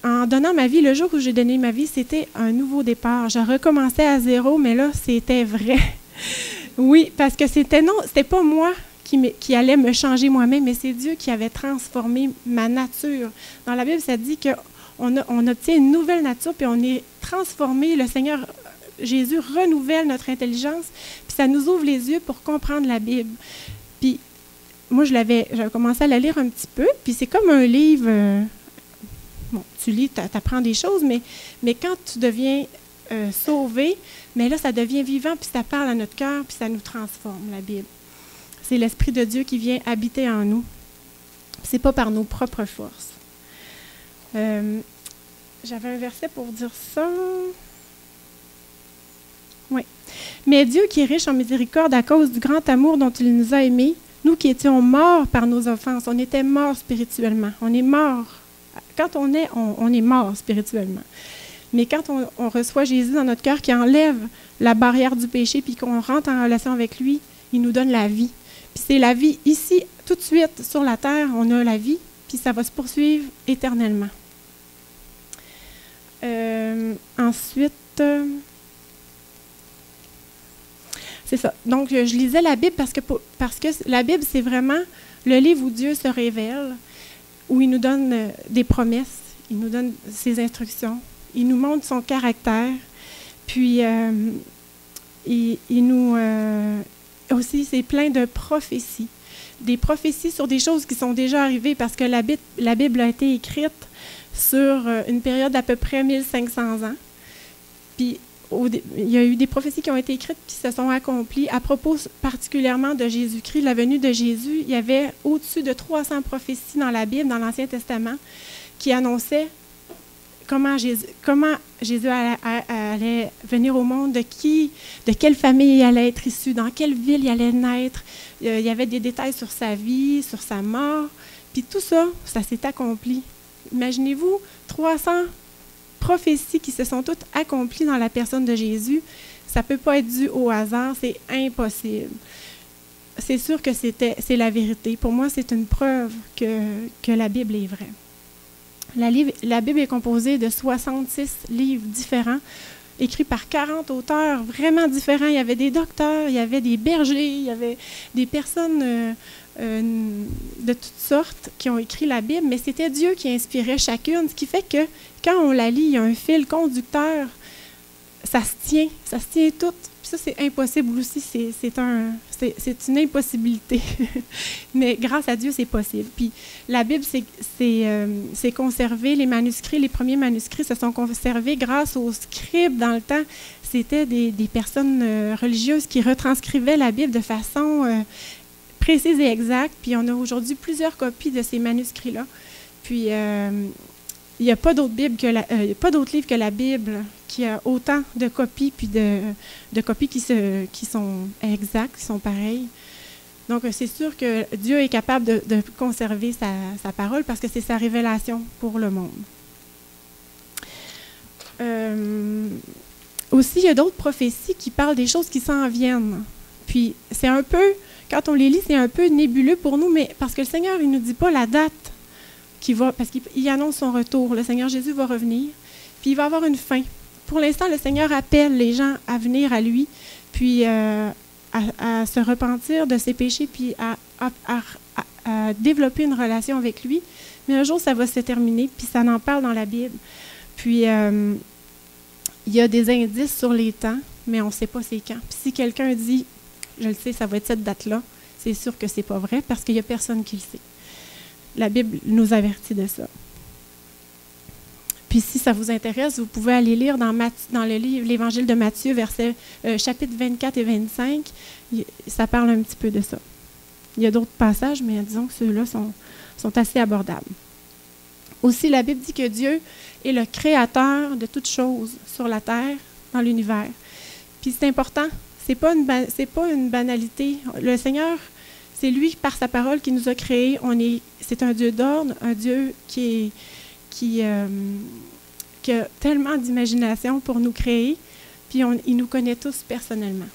Speaker 3: en donnant ma vie, le jour où j'ai donné ma vie, c'était un nouveau départ. Je recommençais à zéro, mais là, c'était vrai. Oui, parce que c'était pas moi qui allait me changer moi-même, mais c'est Dieu qui avait transformé ma nature. Dans la Bible, ça dit qu'on obtient une nouvelle nature, puis on est transformé. Le Seigneur Jésus renouvelle notre intelligence, puis ça nous ouvre les yeux pour comprendre la Bible. Puis moi, j'avais commencé à la lire un petit peu, puis c'est comme un livre. Bon, tu lis, tu apprends des choses, mais quand tu deviens sauvé, mais là, ça devient vivant, puis ça parle à notre cœur, puis ça nous transforme, la Bible. C'est l'Esprit de Dieu qui vient habiter en nous. C'est pas par nos propres forces. J'avais un verset pour dire ça. Oui. Mais Dieu qui est riche en miséricorde à cause du grand amour dont il nous a aimés, nous qui étions morts par nos offenses, on était morts spirituellement. On est morts. Quand on est mort spirituellement. Mais quand on reçoit Jésus dans notre cœur, qui enlève la barrière du péché, puis qu'on rentre en relation avec lui, il nous donne la vie. Puis c'est la vie ici, tout de suite, sur la terre, on a la vie, puis ça va se poursuivre éternellement. Ensuite, c'est ça. Donc, je lisais la Bible parce que la Bible, c'est vraiment le livre où Dieu se révèle, où il nous donne des promesses, il nous donne ses instructions, il nous montre son caractère, puis il nous... aussi, c'est plein de prophéties. Des prophéties sur des choses qui sont déjà arrivées parce que la Bible a été écrite sur une période d'à peu près 1500 ans. Puis, il y a eu des prophéties qui ont été écrites qui se sont accomplies. À propos particulièrement de Jésus-Christ, la venue de Jésus, il y avait au-dessus de 300 prophéties dans la Bible, dans l'Ancien Testament, qui annonçaient comment Jésus allait venir au monde, de quelle famille il allait être issu, dans quelle ville il allait naître. Il y avait des détails sur sa vie, sur sa mort. Puis tout ça, ça s'est accompli. Imaginez-vous 300 prophéties qui se sont toutes accomplies dans la personne de Jésus. Ça ne peut pas être dû au hasard, c'est impossible. C'est sûr que c'est la vérité. Pour moi, c'est une preuve que la Bible est vraie. La Bible est composée de 66 livres différents, écrits par 40 auteurs vraiment différents. Il y avait des docteurs, il y avait des bergers, il y avait des personnes de toutes sortes qui ont écrit la Bible, mais c'était Dieu qui inspirait chacune, ce qui fait que quand on la lit, il y a un fil conducteur, ça se tient tout. Puis ça, c'est impossible aussi, c'est une impossibilité. Mais grâce à Dieu, c'est possible. Puis la Bible, c'est conservé, les premiers manuscrits se sont conservés grâce aux scribes dans le temps. C'était des personnes religieuses qui retranscrivaient la Bible de façon précise et exacte. Puis on a aujourd'hui plusieurs copies de ces manuscrits-là. Puis il n'y a pas d'autre livre que la Bible qui a autant de copies, puis de copies qui sont exactes, qui sont pareilles. Donc, c'est sûr que Dieu est capable de conserver sa parole parce que c'est sa révélation pour le monde. Aussi, il y a d'autres prophéties qui parlent des choses qui s'en viennent. Puis, c'est un peu, quand on les lit, c'est un peu nébuleux pour nous, mais parce que le Seigneur, il ne nous dit pas la date parce qu'il annonce son retour. Le Seigneur Jésus va revenir, puis il va avoir une fin. Pour l'instant, le Seigneur appelle les gens à venir à lui, puis à se repentir de ses péchés, puis à développer une relation avec lui. Mais un jour, ça va se terminer, puis ça en parle dans la Bible. Puis, il y a des indices sur les temps, mais on ne sait pas c'est quand. Puis si quelqu'un dit, je le sais, ça va être cette date-là, c'est sûr que ce n'est pas vrai, parce qu'il n'y a personne qui le sait. La Bible nous avertit de ça. Puis si ça vous intéresse, vous pouvez aller lire dans le livre l'Évangile de Matthieu, chapitre 24 et 25. Ça parle un petit peu de ça. Il y a d'autres passages, mais disons que ceux-là sont assez abordables. Aussi, la Bible dit que Dieu est le créateur de toutes choses sur la terre, dans l'univers. Puis c'est important, c'est pas une banalité. Le Seigneur, c'est lui, par sa parole, qui nous a créés. C'est un Dieu d'ordre, un Dieu qui a tellement d'imagination pour nous créer, puis il nous connaît tous personnellement.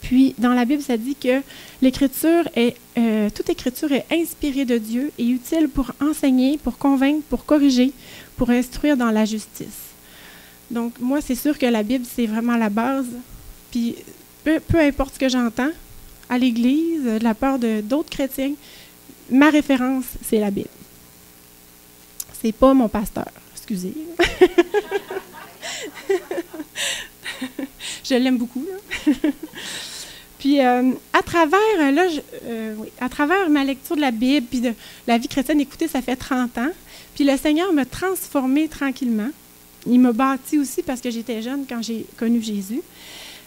Speaker 3: Puis, dans la Bible, ça dit que toute écriture est inspirée de Dieu et utile pour enseigner, pour convaincre, pour corriger, pour instruire dans la justice. Donc, moi, c'est sûr que la Bible, c'est vraiment la base. Puis, peu importe ce que j'entends à l'Église, de la part d'autres chrétiens, ma référence, c'est la Bible. C'est pas mon pasteur, excusez. Je l'aime beaucoup, là. Puis, à travers ma lecture de la Bible, puis de la vie chrétienne, écoutez, ça fait 30 ans. Puis le Seigneur m'a transformée tranquillement. Il m'a bâtie aussi parce que j'étais jeune quand j'ai connu Jésus.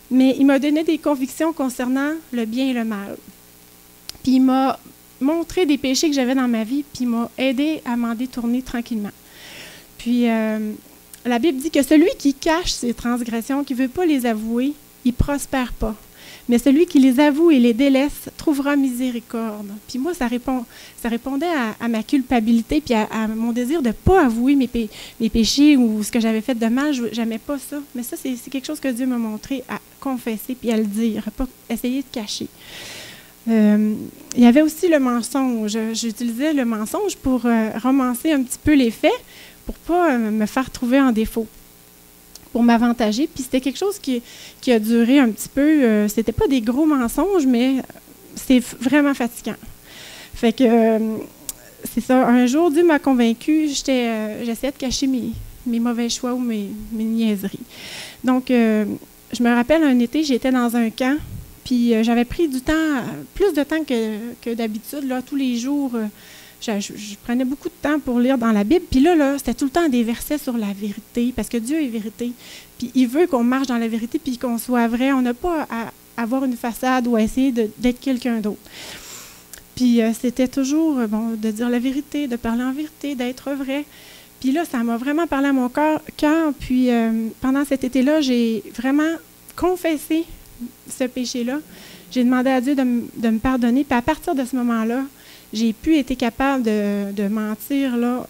Speaker 3: Mais il m'a donné des convictions concernant le bien et le mal. Puis il m'a montré des péchés que j'avais dans ma vie, puis il m'a aidé à m'en détourner tranquillement. Puis la Bible dit que celui qui cache ses transgressions, qui ne veut pas les avouer, il ne prospère pas. Mais celui qui les avoue et les délaisse trouvera miséricorde. Puis moi, ça répondait à ma culpabilité puis à mon désir de ne pas avouer mes péchés ou ce que j'avais fait de mal. Je n'aimais pas ça. Mais ça, c'est quelque chose que Dieu m'a montré à confesser puis à le dire, à pas essayer de cacher. Il y avait aussi le mensonge. J'utilisais le mensonge pour romancer un petit peu les faits, pour ne pas me faire trouver en défaut, pour m'avantager. Puis c'était quelque chose qui a duré un petit peu. C'était pas des gros mensonges, mais c'est vraiment fatigant. Fait que c'est ça. Un jour, Dieu m'a convaincue. J'essayais de cacher mes mauvais choix ou mes niaiseries. Donc, je me rappelle un été, j'étais dans un camp, puis j'avais pris plus de temps que d'habitude. Là, tous les jours, je prenais beaucoup de temps pour lire dans la Bible. Puis là, c'était tout le temps des versets sur la vérité, parce que Dieu est vérité. Puis il veut qu'on marche dans la vérité, puis qu'on soit vrai. On n'a pas à avoir une façade ou à essayer d'être quelqu'un d'autre. Puis c'était toujours de dire la vérité, de parler en vérité, d'être vrai. Puis là, ça m'a vraiment parlé à mon cœur. Puis pendant cet été-là, j'ai vraiment confessé ce péché-là. J'ai demandé à Dieu de me pardonner. Puis à partir de ce moment-là, j'ai été capable de mentir, là,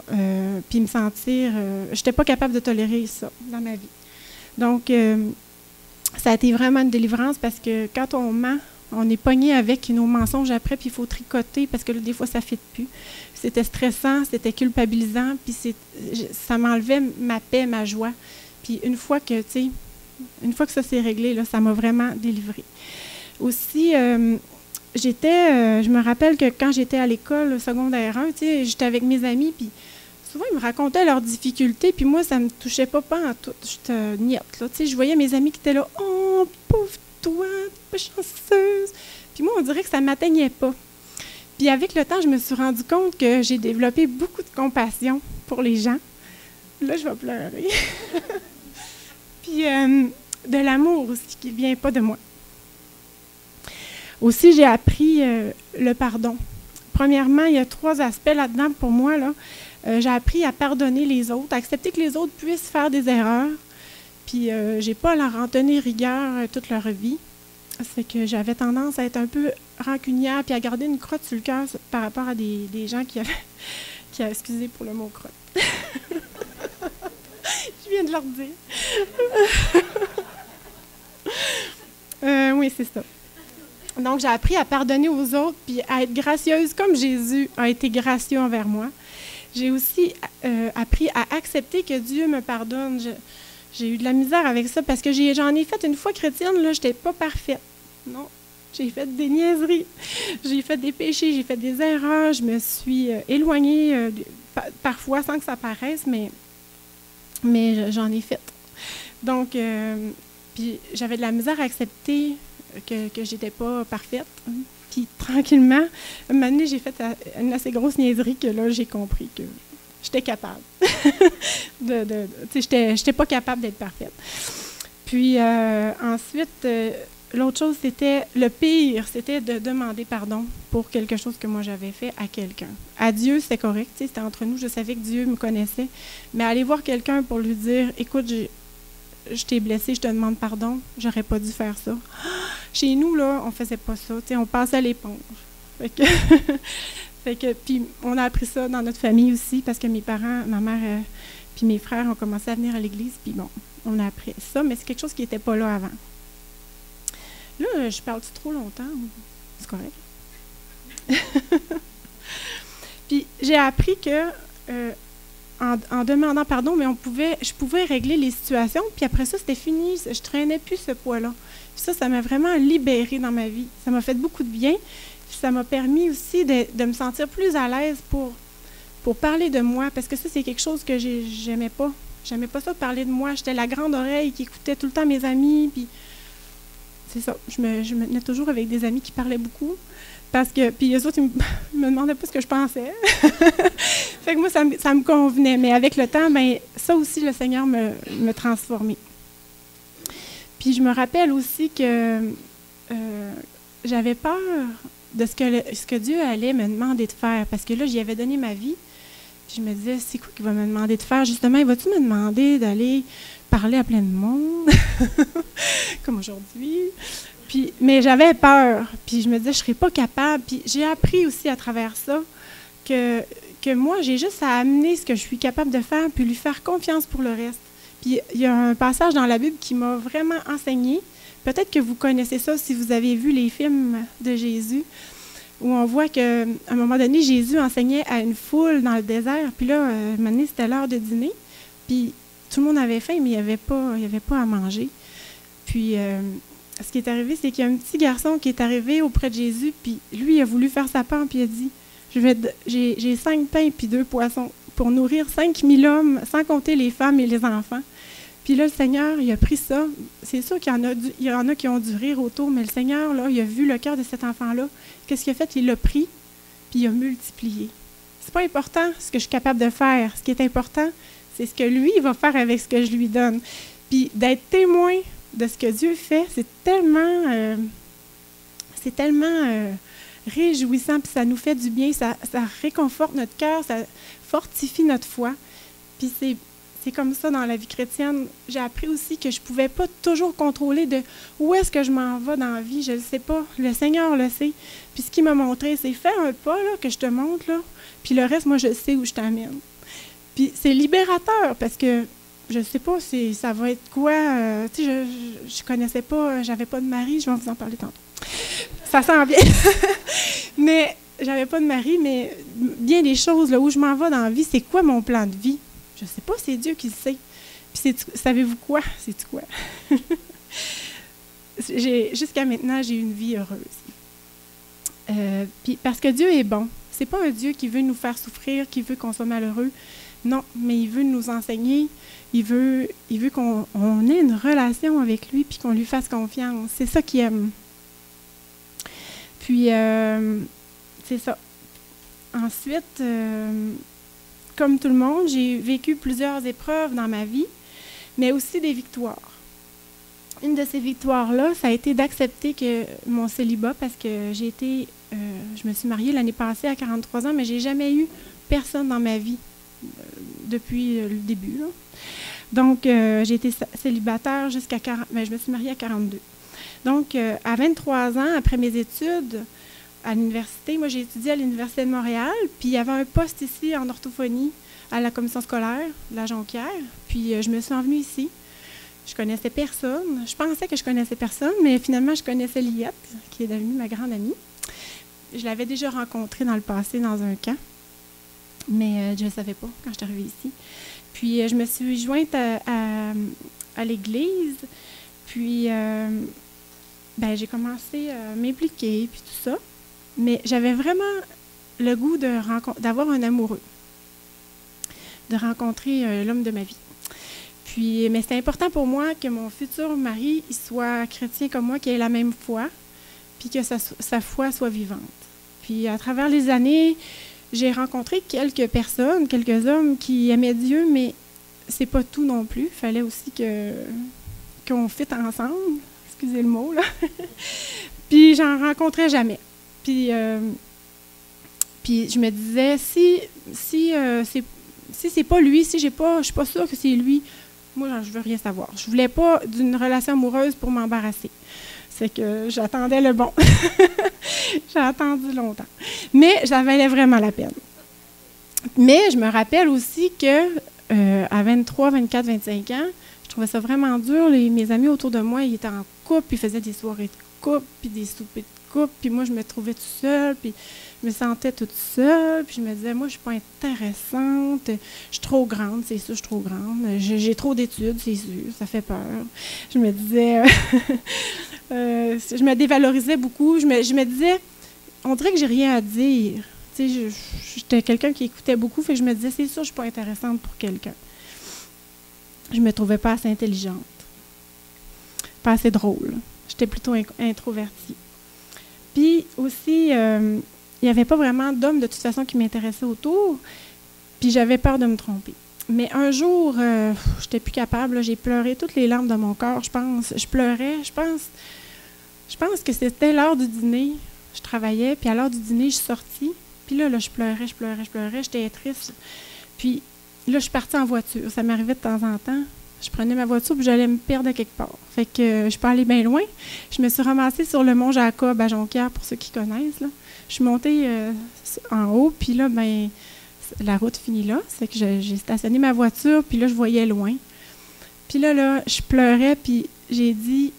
Speaker 3: puis me sentir... je n'étais pas capable de tolérer ça dans ma vie. Donc, ça a été vraiment une délivrance parce que quand on ment, on est pogné avec nos mensonges après, puis il faut tricoter parce que là, des fois, ça ne fit plus. C'était stressant, c'était culpabilisant, puis ça m'enlevait ma paix, ma joie. Puis une fois que ça s'est réglé, là, ça m'a vraiment délivrée. Aussi... je me rappelle que quand j'étais à l'école secondaire 1, j'étais avec mes amis, puis souvent, ils me racontaient leurs difficultés, puis moi, ça ne me touchait pas en tout. J'étais niette, là. Je voyais mes amis qui étaient là, « Oh, pauvre toi, pas chanceuse! » Puis moi, on dirait que ça ne m'atteignait pas. Puis avec le temps, je me suis rendu compte que j'ai développé beaucoup de compassion pour les gens. Là, je vais pleurer. Puis de l'amour aussi, qui ne vient pas de moi. Aussi, j'ai appris le pardon. Premièrement, il y a 3 aspects là-dedans pour moi. Là. J'ai appris à pardonner les autres, à accepter que les autres puissent faire des erreurs. Puis, je n'ai pas à leur en tenir rigueur toute leur vie. C'est que j'avais tendance à être un peu rancunière puis à garder une crotte sur le cœur par rapport à des gens qui avaient... excusez pour le mot crotte. Je viens de leur dire. Oui, c'est ça. Donc, j'ai appris à pardonner aux autres puis à être gracieuse comme Jésus a été gracieux envers moi. J'ai aussi appris à accepter que Dieu me pardonne. J'ai eu de la misère avec ça parce que j'en ai fait une fois chrétienne, là, je n'étais pas parfaite. Non, j'ai fait des niaiseries, j'ai fait des péchés, j'ai fait des erreurs, je me suis éloignée parfois sans que ça paraisse, mais j'en ai fait. Donc, puis j'avais de la misère à accepter que je n'étais pas parfaite. Puis tranquillement, un moment donné, j'ai fait une assez grosse niaiserie que là, j'ai compris que j'étais capable. J'étais pas capable d'être parfaite. Puis ensuite, l'autre chose, c'était le pire, c'était de demander pardon pour quelque chose que moi j'avais fait à quelqu'un. À Dieu, c'était correct, c'était entre nous, je savais que Dieu me connaissait, mais aller voir quelqu'un pour lui dire, écoute, je t'ai blessé, je te demande pardon, j'aurais pas dû faire ça. Chez nous, là, on faisait pas ça, on passait à l'éponge. Puis on a appris ça dans notre famille aussi, parce que mes parents, ma mère puis mes frères ont commencé à venir à l'église, puis bon, on a appris ça, mais c'est quelque chose qui n'était pas là avant. Là, je parle-tu trop longtemps? C'est correct. Puis j'ai appris que en demandant pardon, mais je pouvais régler les situations, puis après ça, c'était fini. Je traînais plus ce poids-là. Puis ça m'a vraiment libérée dans ma vie. Ça m'a fait beaucoup de bien. Puis ça m'a permis aussi de me sentir plus à l'aise pour parler de moi, parce que ça, c'est quelque chose que j'aimais pas. J'aimais pas ça, parler de moi. J'étais la grande oreille qui écoutait tout le temps mes amis, puis c'est ça. Je me tenais toujours avec des amis qui parlaient beaucoup. Puis eux autres, ils me demandaient pas ce que je pensais. Fait que moi, ça me convenait. Mais avec le temps, ben ça aussi, le Seigneur me transformait. Puis je me rappelle aussi que j'avais peur de ce que Dieu allait me demander de faire. Parce que là, j'y avais donné ma vie. Puis je me disais, c'est quoi qu'il va me demander de faire? Justement, il va-tu me demander d'aller parler à plein de monde? Comme aujourd'hui. Mais j'avais peur. Puis je me disais, je ne serais pas capable. Puis j'ai appris aussi à travers ça que moi, j'ai juste à amener ce que je suis capable de faire, puis lui faire confiance pour le reste. Puis il y a un passage dans la Bible qui m'a vraiment enseigné. Peut-être que vous connaissez ça si vous avez vu les films de Jésus, où on voit qu'à un moment donné, Jésus enseignait à une foule dans le désert. Puis là, un moment donné, c'était l'heure de dîner. Puis tout le monde avait faim, mais il n'y avait pas à manger. Puis ce qui est arrivé, c'est qu'il y a un petit garçon qui est arrivé auprès de Jésus, puis lui, il a voulu faire sa part, puis il a dit, j'ai 5 pains puis 2 poissons pour nourrir 5000 hommes, sans compter les femmes et les enfants. Puis là, le Seigneur, il a pris ça. C'est sûr qu'il y en a qui ont dû rire autour, mais le Seigneur, là, il a vu le cœur de cet enfant-là. Qu'est-ce qu'il a fait? Il l'a pris, puis il a multiplié. C'est pas important ce que je suis capable de faire. Ce qui est important, c'est ce que lui, il va faire avec ce que je lui donne. Puis d'être témoin de ce que Dieu fait, c'est tellement réjouissant, puis ça nous fait du bien, ça réconforte notre cœur, ça fortifie notre foi. Puis c'est comme ça dans la vie chrétienne. J'ai appris aussi que je ne pouvais pas toujours contrôler de où est-ce que je m'en vais dans la vie, je ne le sais pas. Le Seigneur le sait. Puis ce qu'il m'a montré, c'est fais un pas là, que je te montre, là, puis le reste, moi, je sais où je t'amène. Puis c'est libérateur, parce que je ne sais pas si ça va être quoi. Tu sais, je connaissais pas, j'avais pas de mari, je vais vous en parler tantôt. Ça sent bien. Mais j'avais pas de mari, mais bien des choses, là, où je m'en vais dans la vie, c'est quoi mon plan de vie? Je ne sais pas, c'est Dieu qui le sait. Puis savez-vous quoi? C'est quoi? Jusqu'à maintenant, j'ai eu une vie heureuse. Puis parce que Dieu est bon. C'est pas un Dieu qui veut nous faire souffrir, qui veut qu'on soit malheureux. Non, mais il veut nous enseigner. Il veut qu'on ait une relation avec lui puis qu'on lui fasse confiance. C'est ça qu'il aime. Puis, c'est ça. Ensuite, comme tout le monde, j'ai vécu plusieurs épreuves dans ma vie, mais aussi des victoires. Une de ces victoires-là, ça a été d'accepter que mon célibat, parce que je me suis mariée l'année passée à 43 ans, mais j'ai jamais eu personne dans ma vie depuis le début, là. Donc, j'ai été célibataire jusqu'à 40, je me suis mariée à 42. Donc, à 23 ans, après mes études à l'université, moi j'ai étudié à l'Université de Montréal, puis il y avait un poste ici en orthophonie à la commission scolaire de la Jonquière, puis je me suis envenue ici. Je connaissais personne. Je pensais que je connaissais personne, mais finalement, je connaissais Liette, qui est devenue ma grande amie. Je l'avais déjà rencontrée dans le passé dans un camp, mais je ne le savais pas quand je suis arrivée ici. Puis, je me suis jointe à l'église, puis j'ai commencé à m'impliquer, puis tout ça. Mais j'avais vraiment le goût d'avoir un amoureux, de rencontrer l'homme de ma vie. Puis, mais c'est important pour moi que mon futur mari il soit chrétien comme moi, qu'il ait la même foi, puis que sa foi soit vivante. Puis, à travers les années, j'ai rencontré quelques personnes, quelques hommes qui aimaient Dieu, mais c'est pas tout non plus. Il fallait aussi qu'on fitte ensemble. excusez le mot, là. Puis j'en rencontrais jamais. Puis je me disais, si c'est pas lui, si je suis pas sûre que c'est lui, moi, je veux rien savoir. Je voulais pas d'une relation amoureuse pour m'embarrasser. C'est que j'attendais le bon. J'ai attendu longtemps. Mais ça valait vraiment la peine. Mais je me rappelle aussi que à 23, 24, 25 ans, je trouvais ça vraiment dur. Mes amis autour de moi, ils étaient en couple, ils faisaient des soirées de couple, puis des soupers de couple, puis moi, je me trouvais toute seule, puis je me sentais toute seule, puis je me disais, moi, je suis pas intéressante, je suis trop grande, c'est sûr, je suis trop grande, j'ai trop d'études, c'est sûr, ça fait peur. Je me disais, je me dévalorisais beaucoup, je me disais, on dirait que j'ai rien à dire. Tu sais, j'étais quelqu'un qui écoutait beaucoup, fait que je me disais, c'est sûr, je suis pas intéressante pour quelqu'un. Je me trouvais pas assez intelligente, pas assez drôle. J'étais plutôt introvertie. Puis aussi, il n'y avait pas vraiment d'hommes de toute façon qui m'intéressaient autour, puis j'avais peur de me tromper. Mais un jour, je n'étais plus capable, là, j'ai pleuré toutes les larmes de mon corps, je pense. Je pleurais, je pense que c'était l'heure du dîner. Je travaillais, puis à l'heure du dîner, je suis sortie. Puis là, je pleurais, j'étais triste. Puis là, je suis partie en voiture. Ça m'arrivait de temps en temps. Je prenais ma voiture, puis j'allais me perdre à quelque part. Fait que je suis pas allée bien loin. Je me suis ramassée sur le mont Jacob à Jonquière, pour ceux qui connaissent, là. Je suis montée en haut, puis là, ben, la route finit là. C'est que j'ai stationné ma voiture, puis là, je voyais loin. Puis là, je pleurais, puis j'ai dit,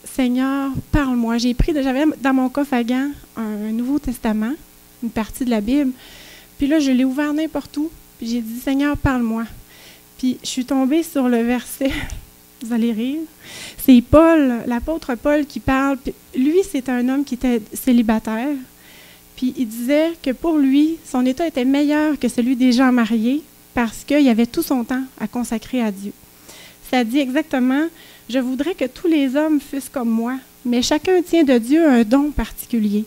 Speaker 3: Seigneur, parle-moi. J'avais dans mon coffre à gants un Nouveau Testament, une partie de la Bible. Puis là, je l'ai ouvert n'importe où. Puis j'ai dit, Seigneur, parle-moi. Puis je suis tombée sur le verset, vous allez rire, c'est Paul, l'apôtre Paul qui parle. Puis lui, c'est un homme qui était célibataire. Puis il disait que pour lui, son état était meilleur que celui des gens mariés parce qu'il avait tout son temps à consacrer à Dieu. Ça dit exactement, « Je voudrais que tous les hommes fussent comme moi, mais chacun tient de Dieu un don particulier,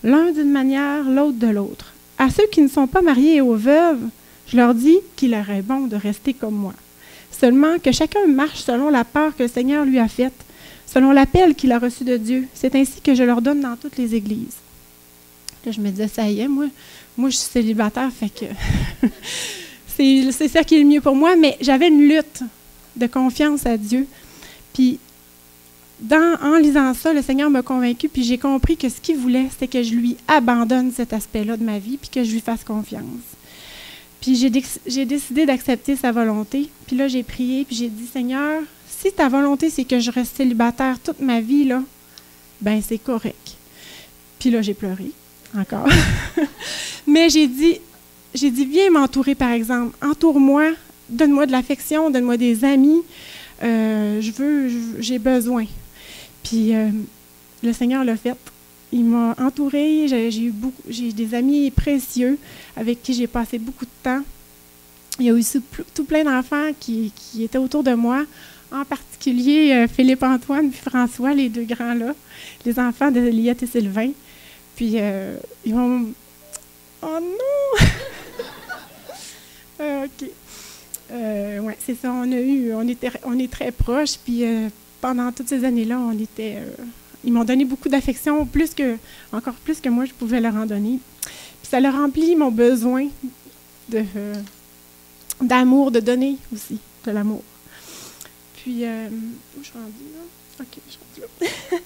Speaker 3: l'un d'une manière, l'autre de l'autre. À ceux qui ne sont pas mariés et aux veuves, je leur dis qu'il leur est bon de rester comme moi. Seulement que chacun marche selon la part que le Seigneur lui a faite, selon l'appel qu'il a reçu de Dieu. C'est ainsi que je leur donne dans toutes les églises. » Là, je me disais, ça y est, moi je suis célibataire, fait que c'est ça qui est le mieux pour moi, mais j'avais une lutte de confiance à Dieu. Puis, en lisant ça, le Seigneur m'a convaincue, puis j'ai compris que ce qu'il voulait, c'était que je lui abandonne cet aspect-là de ma vie, puis que je lui fasse confiance. Puis j'ai décidé d'accepter sa volonté. Puis là, j'ai prié, puis j'ai dit, Seigneur, si ta volonté, c'est que je reste célibataire toute ma vie, là, ben c'est correct. Puis là, j'ai pleuré, encore. Mais j'ai dit, viens m'entourer, par exemple. Entoure-moi, donne-moi de l'affection, donne-moi des amis. J'ai besoin. Puis le Seigneur l'a fait. Il m'a entourée, j'ai des amis précieux avec qui j'ai passé beaucoup de temps. Il y a aussi tout plein d'enfants qui étaient autour de moi, en particulier Philippe-Antoine puis François, les deux grands-là, les enfants de Liette et Sylvain. Puis ils m'ont... Oh non! OK. Oui, c'est ça, on est très proches, puis pendant toutes ces années-là, ils m'ont donné beaucoup d'affection, encore plus que moi, je pouvais leur en donner. Puis ça leur remplit mon besoin d'amour, de donner aussi de l'amour. Puis, où je suis rendue là? OK, je suis rendue là.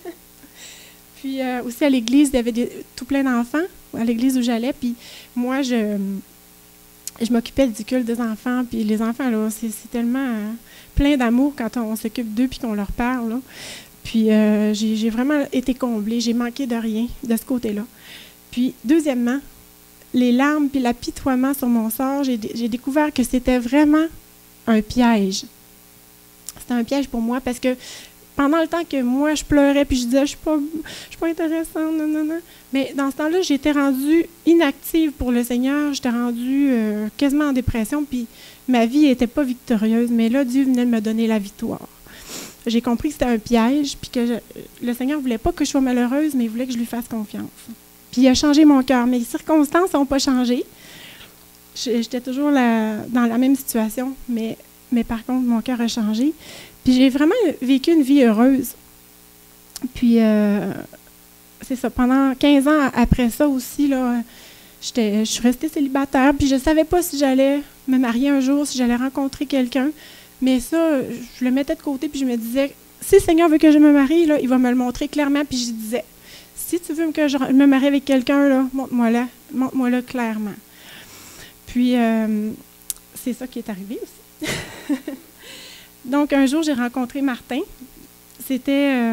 Speaker 3: Puis aussi à l'église, il y avait tout plein d'enfants, à l'église où j'allais, puis moi, je m'occupais du culte des enfants, puis les enfants, là, c'est tellement plein d'amour quand on s'occupe d'eux puis qu'on leur parle, là. Puis j'ai vraiment été comblée, j'ai manqué de rien de ce côté-là. Puis deuxièmement, les larmes puis l'apitoiement sur mon sort, j'ai découvert que c'était vraiment un piège. C'était un piège pour moi parce que pendant le temps que moi, je pleurais puis je disais « je suis pas intéressante, non. » Mais dans ce temps-là, j'étais rendue inactive pour le Seigneur. J'étais rendue quasiment en dépression, puis ma vie n'était pas victorieuse. Mais là, Dieu venait de me donner la victoire. J'ai compris que c'était un piège, puis que le Seigneur ne voulait pas que je sois malheureuse, mais il voulait que je lui fasse confiance. Puis il a changé mon cœur. Mais les circonstances n'ont pas changé. J'étais toujours dans la même situation, mais par contre, mon cœur a changé. Puis j'ai vraiment vécu une vie heureuse. Puis, c'est ça, pendant 15 ans après ça aussi, là, je suis restée célibataire, puis je ne savais pas si j'allais me marier un jour, si j'allais rencontrer quelqu'un. Mais ça, je le mettais de côté, puis je me disais, si le Seigneur veut que je me marie, là, il va me le montrer clairement. Puis je disais, si tu veux que je me marie avec quelqu'un, là, montre-moi-le clairement. Puis, c'est ça qui est arrivé aussi. Donc, un jour, j'ai rencontré Martin. C'était...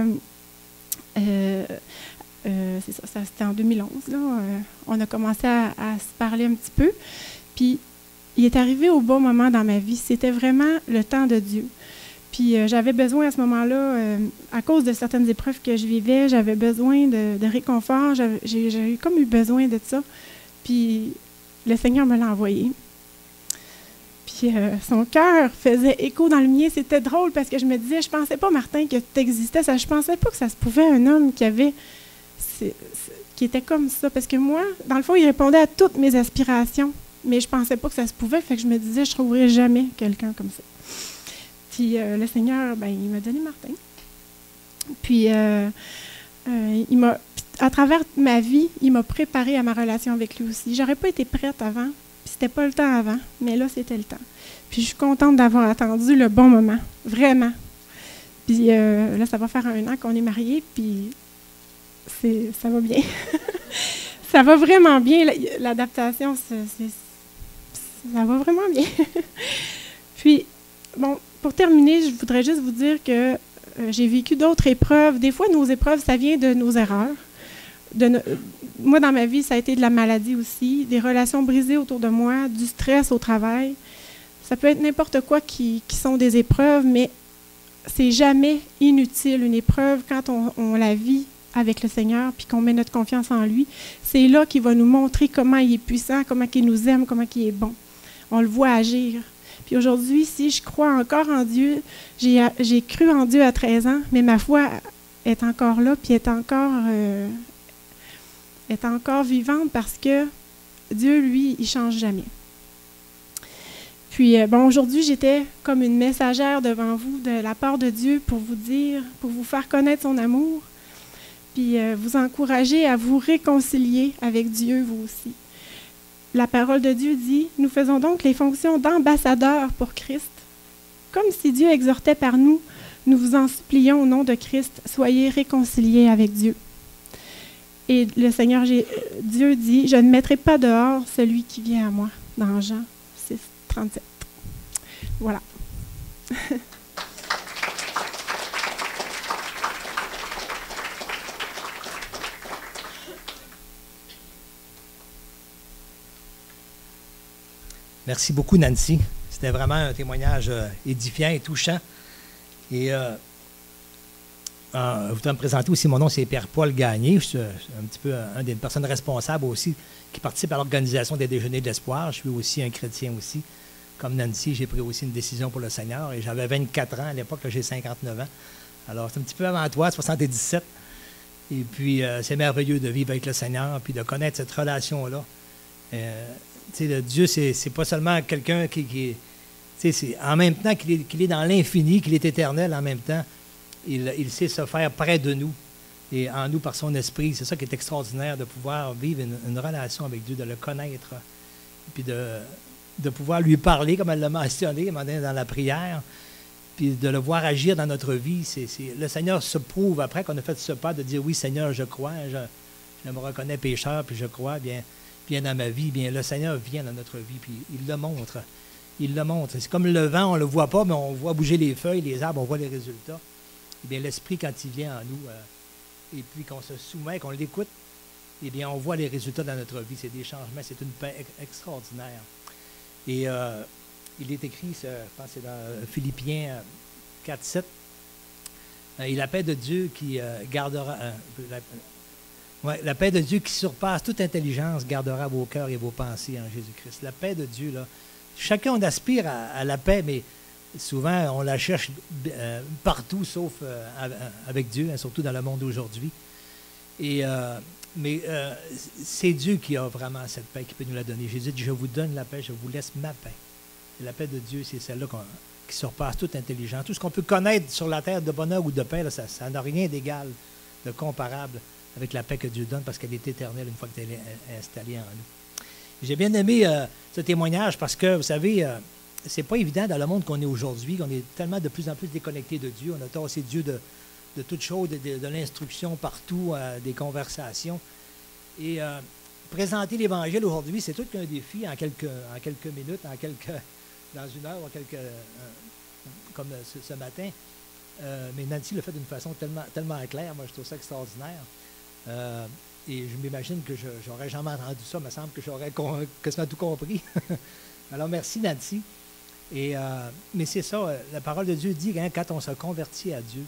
Speaker 3: c'est ça, c'était en 2011. Là, on a commencé à se parler un petit peu. Puis, il est arrivé au bon moment dans ma vie. C'était vraiment le temps de Dieu. Puis, j'avais besoin à ce moment-là, à cause de certaines épreuves que je vivais, j'avais besoin de réconfort. J'ai comme eu besoin de ça. Puis, le Seigneur me l'a envoyé. Puis, son cœur faisait écho dans le mien. C'était drôle parce que je me disais, je pensais pas, Martin, que tu existais. Je pensais pas que ça se pouvait, un homme qui était comme ça. Parce que moi, dans le fond, il répondait à toutes mes aspirations. Mais je pensais pas que ça se pouvait. Fait que je me disais, je trouverais jamais quelqu'un comme ça. Puis, le Seigneur, il m'a donné Martin. Puis, à travers ma vie, il m'a préparé à ma relation avec lui aussi. J'aurais pas été prête avant. Puis c'était pas le temps avant, mais là, c'était le temps. Puis je suis contente d'avoir attendu le bon moment, vraiment. Puis là, ça va faire 1 an qu'on est mariés, puis ça va bien. Ça va vraiment bien, l'adaptation, ça va vraiment bien. Puis, bon, pour terminer, je voudrais juste vous dire que j'ai vécu d'autres épreuves. Des fois, nos épreuves, ça vient de nos erreurs. Moi, dans ma vie, ça a été de la maladie aussi, des relations brisées autour de moi, du stress au travail. Ça peut être n'importe quoi qui sont des épreuves, mais c'est jamais inutile, une épreuve, quand on la vit avec le Seigneur, puis qu'on met notre confiance en lui. C'est là qu'il va nous montrer comment il est puissant, comment il nous aime, comment il est bon. On le voit agir. Puis aujourd'hui, si je crois encore en Dieu, j'ai cru en Dieu à 13 ans, mais ma foi est encore là, puis est encore vivante parce que Dieu, lui, il ne change jamais. Puis, aujourd'hui, j'étais comme une messagère devant vous de la part de Dieu pour vous faire connaître son amour, puis vous encourager à vous réconcilier avec Dieu, vous aussi. La parole de Dieu dit, « Nous faisons donc les fonctions d'ambassadeurs pour Christ. Comme si Dieu exhortait par nous, nous vous en supplions au nom de Christ, soyez réconciliés avec Dieu. » Et le Seigneur Dieu dit, « Je ne mettrai pas dehors celui qui vient à moi. » Dans Jean 6, 37. Voilà.
Speaker 4: Merci beaucoup, Nancy. C'était vraiment un témoignage édifiant et touchant. Et je voudrais me présenter aussi. Mon nom, c'est Pierre-Paul Gagné. Je suis un petit peu une des personnes responsables aussi qui participe à l'organisation des Déjeuners de l'Espoir. Je suis aussi un chrétien aussi. Comme Nancy, j'ai pris aussi une décision pour le Seigneur. Et j'avais 24 ans à l'époque. Là, j'ai 59 ans. Alors, c'est un petit peu avant toi, 77. Et puis, c'est merveilleux de vivre avec le Seigneur puis de connaître cette relation-là. Dieu, c'est pas seulement quelqu'un qui c'est en même temps qu'il est dans l'infini, qu'il est éternel, en même temps, il sait se faire près de nous et en nous par son esprit. C'est ça qui est extraordinaire, de pouvoir vivre une relation avec Dieu, de le connaître, puis de pouvoir lui parler, comme elle l'a mentionné dans la prière, puis de le voir agir dans notre vie. Le Seigneur se prouve, après qu'on a fait ce pas, de dire, oui, Seigneur, je crois, je me reconnais pécheur, puis je crois, bien dans ma vie, bien le Seigneur vient dans notre vie, puis il le montre. Il le montre. C'est comme le vent, on ne le voit pas, mais on voit bouger les feuilles, les arbres, on voit les résultats. Eh bien, l'Esprit, quand il vient en nous, et puis qu'on se soumet, qu'on l'écoute, eh bien, on voit les résultats dans notre vie. C'est des changements, c'est une paix extraordinaire. Et il est écrit, je pense que c'est dans Philippiens 4, 7, et la paix de Dieu qui gardera... la paix de Dieu qui surpasse toute intelligence gardera vos cœurs et vos pensées en Jésus-Christ. La paix de Dieu, là. Chacun, on aspire à la paix, mais souvent, on la cherche partout, sauf avec Dieu, hein, surtout dans le monde d'aujourd'hui. Mais c'est Dieu qui a vraiment cette paix, qui peut nous la donner. Jésus dit, je vous donne la paix, je vous laisse ma paix. Et la paix de Dieu, c'est celle-là qui surpasse toute intelligence. Tout ce qu'on peut connaître sur la terre de bonheur ou de paix, là, ça n'a rien d'égal de comparable avec la paix que Dieu donne parce qu'elle est éternelle une fois qu'elle est installée en nous. J'ai bien aimé ce témoignage parce que, vous savez, c'est pas évident dans le monde qu'on est aujourd'hui, qu'on est tellement de plus en plus déconnecté de Dieu. On a tassé Dieu de toutes choses, de l'instruction partout, des conversations. Et présenter l'Évangile aujourd'hui, c'est tout qu'un défi en quelques minutes, dans une heure, comme ce matin. Mais Nancy l'a fait d'une façon tellement claire. Moi, je trouve ça extraordinaire. Et je m'imagine que j'aurais jamais entendu ça. Il me semble que j'aurais quasiment tout compris. Alors, merci, Nancy. Mais c'est ça, la parole de Dieu dit hein, quand on se convertit à Dieu,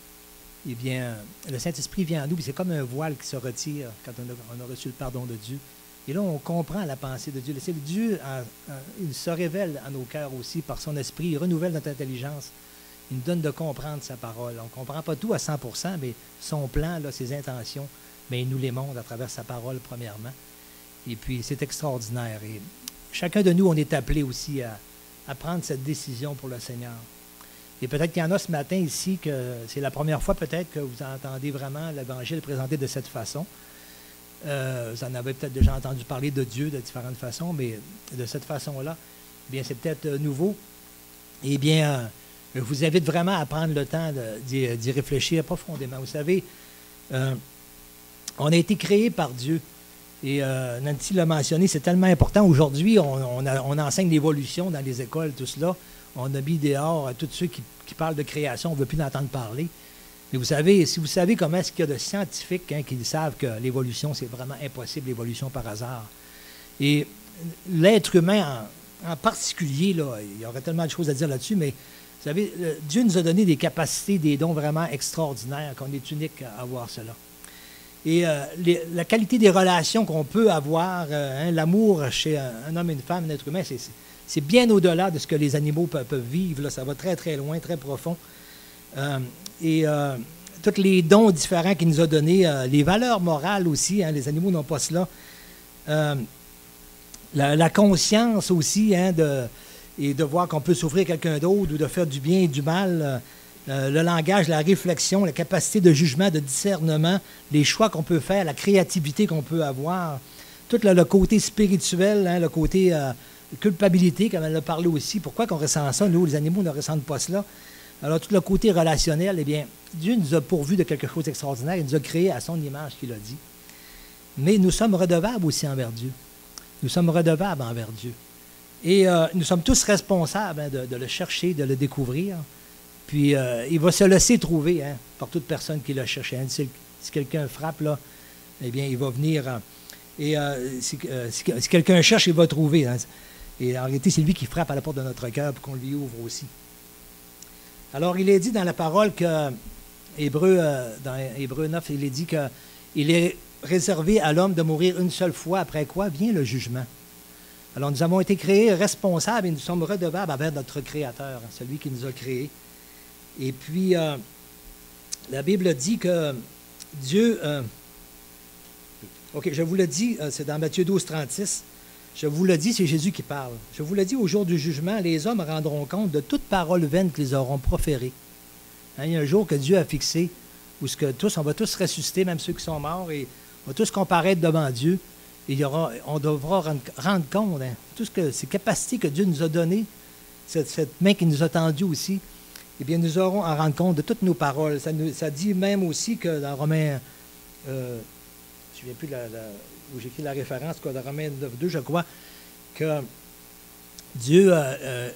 Speaker 4: eh bien, le Saint-Esprit vient en nous, puis c'est comme un voile qui se retire quand on a reçu le pardon de Dieu. Et là, on comprend la pensée de Dieu. Dieu, il se révèle à nos cœurs aussi par son esprit, il renouvelle notre intelligence. Il nous donne de comprendre sa parole. On ne comprend pas tout à 100%, mais son plan, là, ses intentions, mais il nous les montre à travers sa parole, premièrement. Et puis, c'est extraordinaire. Et chacun de nous, on est appelé aussi à prendre cette décision pour le Seigneur. Et peut-être qu'il y en a ce matin ici que c'est la première fois peut-être que vous entendez vraiment l'Évangile présenté de cette façon. Vous en avez peut-être déjà entendu parler de Dieu de différentes façons, mais de cette façon-là, bien, c'est peut-être nouveau. Eh bien, je vous invite vraiment à prendre le temps d'y réfléchir profondément. Vous savez, on a été créé par Dieu. Et Nancy l'a mentionné, c'est tellement important. Aujourd'hui, on enseigne l'évolution dans les écoles, tout cela. On a mis dehors tous ceux qui parlent de création, on ne veut plus en entendre parler. Mais vous savez, si vous savez comment est-ce qu'il y a de scientifiques qui savent que l'évolution, c'est vraiment impossible, l'évolution par hasard. Et l'être humain en particulier, là, il y aurait tellement de choses à dire là-dessus, mais vous savez, Dieu nous a donné des capacités, des dons vraiment extraordinaires, qu'on est unique à avoir cela. Et la qualité des relations qu'on peut avoir, l'amour chez un homme et une femme, un être humain, c'est bien au-delà de ce que les animaux peuvent vivre. Là, ça va très, très loin, très profond. Tous les dons différents qu'il nous a donnés, les valeurs morales aussi, les animaux n'ont pas cela. La conscience aussi, et de voir qu'on peut souffrir quelqu'un d'autre ou de faire du bien et du mal. Le langage, la réflexion, la capacité de jugement, de discernement, les choix qu'on peut faire, la créativité qu'on peut avoir, tout le côté spirituel, le côté culpabilité, comme elle a parlé aussi. Pourquoi qu'on ressent ça? Nous, les animaux ne ressentent pas cela. Alors, tout le côté relationnel, eh bien, Dieu nous a pourvu de quelque chose d'extraordinaire. Il nous a créés à son image, qu'il a dit. Mais nous sommes redevables aussi envers Dieu. Nous sommes redevables envers Dieu. Et nous sommes tous responsables de le chercher, de le découvrir. Puis, il va se laisser trouver par toute personne qui le cherche. Si quelqu'un frappe, là, eh bien, il va venir. Si quelqu'un cherche, il va trouver. Et en réalité, c'est lui qui frappe à la porte de notre cœur pour qu'on lui ouvre aussi. Alors, il est dit dans la parole que, dans Hébreux 9, il est dit qu'il est réservé à l'homme de mourir une seule fois, après quoi vient le jugement. Alors, nous avons été créés responsables et nous sommes redevables envers notre Créateur, celui qui nous a créés. Et puis, la Bible dit que Dieu... OK, je vous le dis, c'est dans Matthieu 12, 36. Je vous le dis, c'est Jésus qui parle. Je vous le dis, au jour du jugement, les hommes rendront compte de toute parole vaine qu'ils auront proférée. Il y a un jour que Dieu a fixé, où on va tous ressusciter, même ceux qui sont morts, et on va tous comparaître devant Dieu. Et on devra rendre compte, toutes ces capacités que Dieu nous a données, cette main qui nous a tendue aussi, eh bien, nous aurons à rendre compte de toutes nos paroles. Ça dit même aussi que dans Romains, je ne me souviens plus où j'écris la référence, dans Romains 9.2, je crois, que Dieu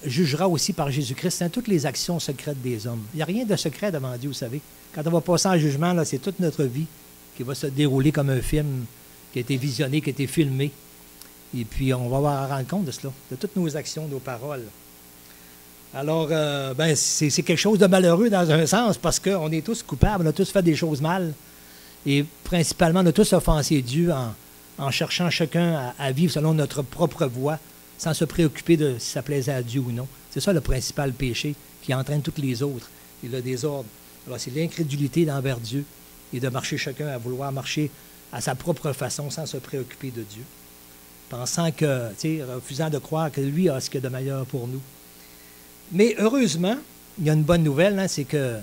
Speaker 4: jugera aussi par Jésus-Christ toutes les actions secrètes des hommes. Il n'y a rien de secret devant Dieu, vous savez. Quand on va passer en jugement, là, c'est toute notre vie qui va se dérouler comme un film qui a été visionné, qui a été filmé. Et puis, on va avoir à rendre compte de cela, de toutes nos actions, nos paroles. Alors, c'est quelque chose de malheureux dans un sens parce qu'on est tous coupables, on a tous fait des choses mal. Et principalement, on a tous offensé Dieu en cherchant chacun à vivre selon notre propre voie, sans se préoccuper de si ça plaisait à Dieu ou non. C'est ça le principal péché qui entraîne tous les autres, et le désordre. Alors, c'est l'incrédulité envers Dieu et de marcher chacun à vouloir marcher à sa propre façon sans se préoccuper de Dieu, pensant que, refusant de croire que lui a ce qu'il y a de meilleur pour nous. Mais heureusement, il y a une bonne nouvelle, c'est que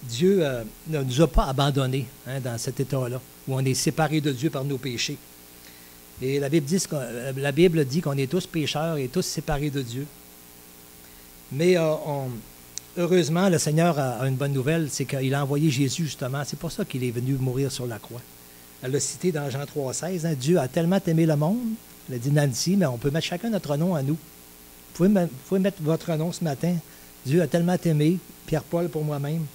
Speaker 4: Dieu ne nous a pas abandonnés dans cet état-là, où on est séparés de Dieu par nos péchés. Et la Bible dit qu'on est tous pécheurs et tous séparés de Dieu. Mais heureusement, le Seigneur a une bonne nouvelle, c'est qu'il a envoyé Jésus justement. C'est pour ça qu'il est venu mourir sur la croix. Elle l'a cité dans Jean 3,16. Dieu a tellement aimé le monde, elle a dit Nancy, mais on peut mettre chacun notre nom à nous. Vous pouvez mettre votre nom ce matin. Dieu a tellement aimé, Pierre-Paul pour moi-même,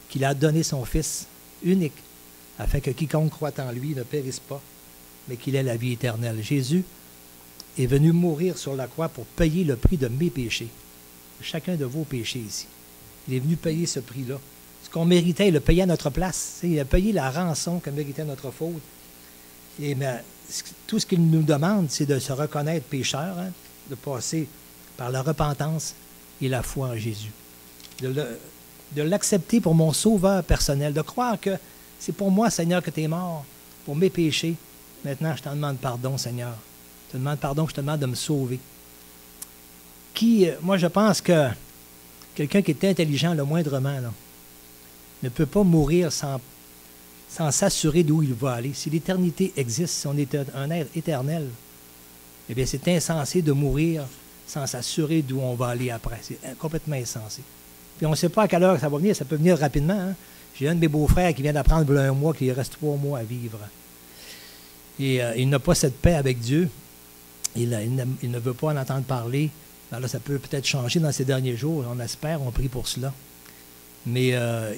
Speaker 4: qu'il a donné son Fils unique, afin que quiconque croit en lui ne périsse pas, mais qu'il ait la vie éternelle. Jésus est venu mourir sur la croix pour payer le prix de mes péchés, chacun de vos péchés ici. Il est venu payer ce prix-là. Ce qu'on méritait, il a payé à notre place. Il a payé la rançon que méritait notre faute. Et tout ce qu'il nous demande, c'est de se reconnaître pécheur, de passer par la repentance et la foi en Jésus. De l'accepter pour mon sauveur personnel, de croire que c'est pour moi, Seigneur, que tu es mort, pour mes péchés. Maintenant, je t'en demande pardon, Seigneur. Je te demande pardon, je te demande de me sauver. Moi, je pense que quelqu'un qui est intelligent le moindrement, là, ne peut pas mourir sans s'assurer d'où il va aller. Si l'éternité existe, si on est un être éternel, eh bien, c'est insensé de mourir sans s'assurer d'où on va aller après. C'est complètement insensé. Puis on ne sait pas à quelle heure ça va venir. Ça peut venir rapidement. Hein? J'ai un de mes beaux-frères qui vient d'apprendre il y a un mois qu'il reste 3 mois à vivre. Et il n'a pas cette paix avec Dieu. Il ne veut pas en entendre parler. Alors là, ça peut peut-être changer dans ces derniers jours. On espère, on prie pour cela. Mais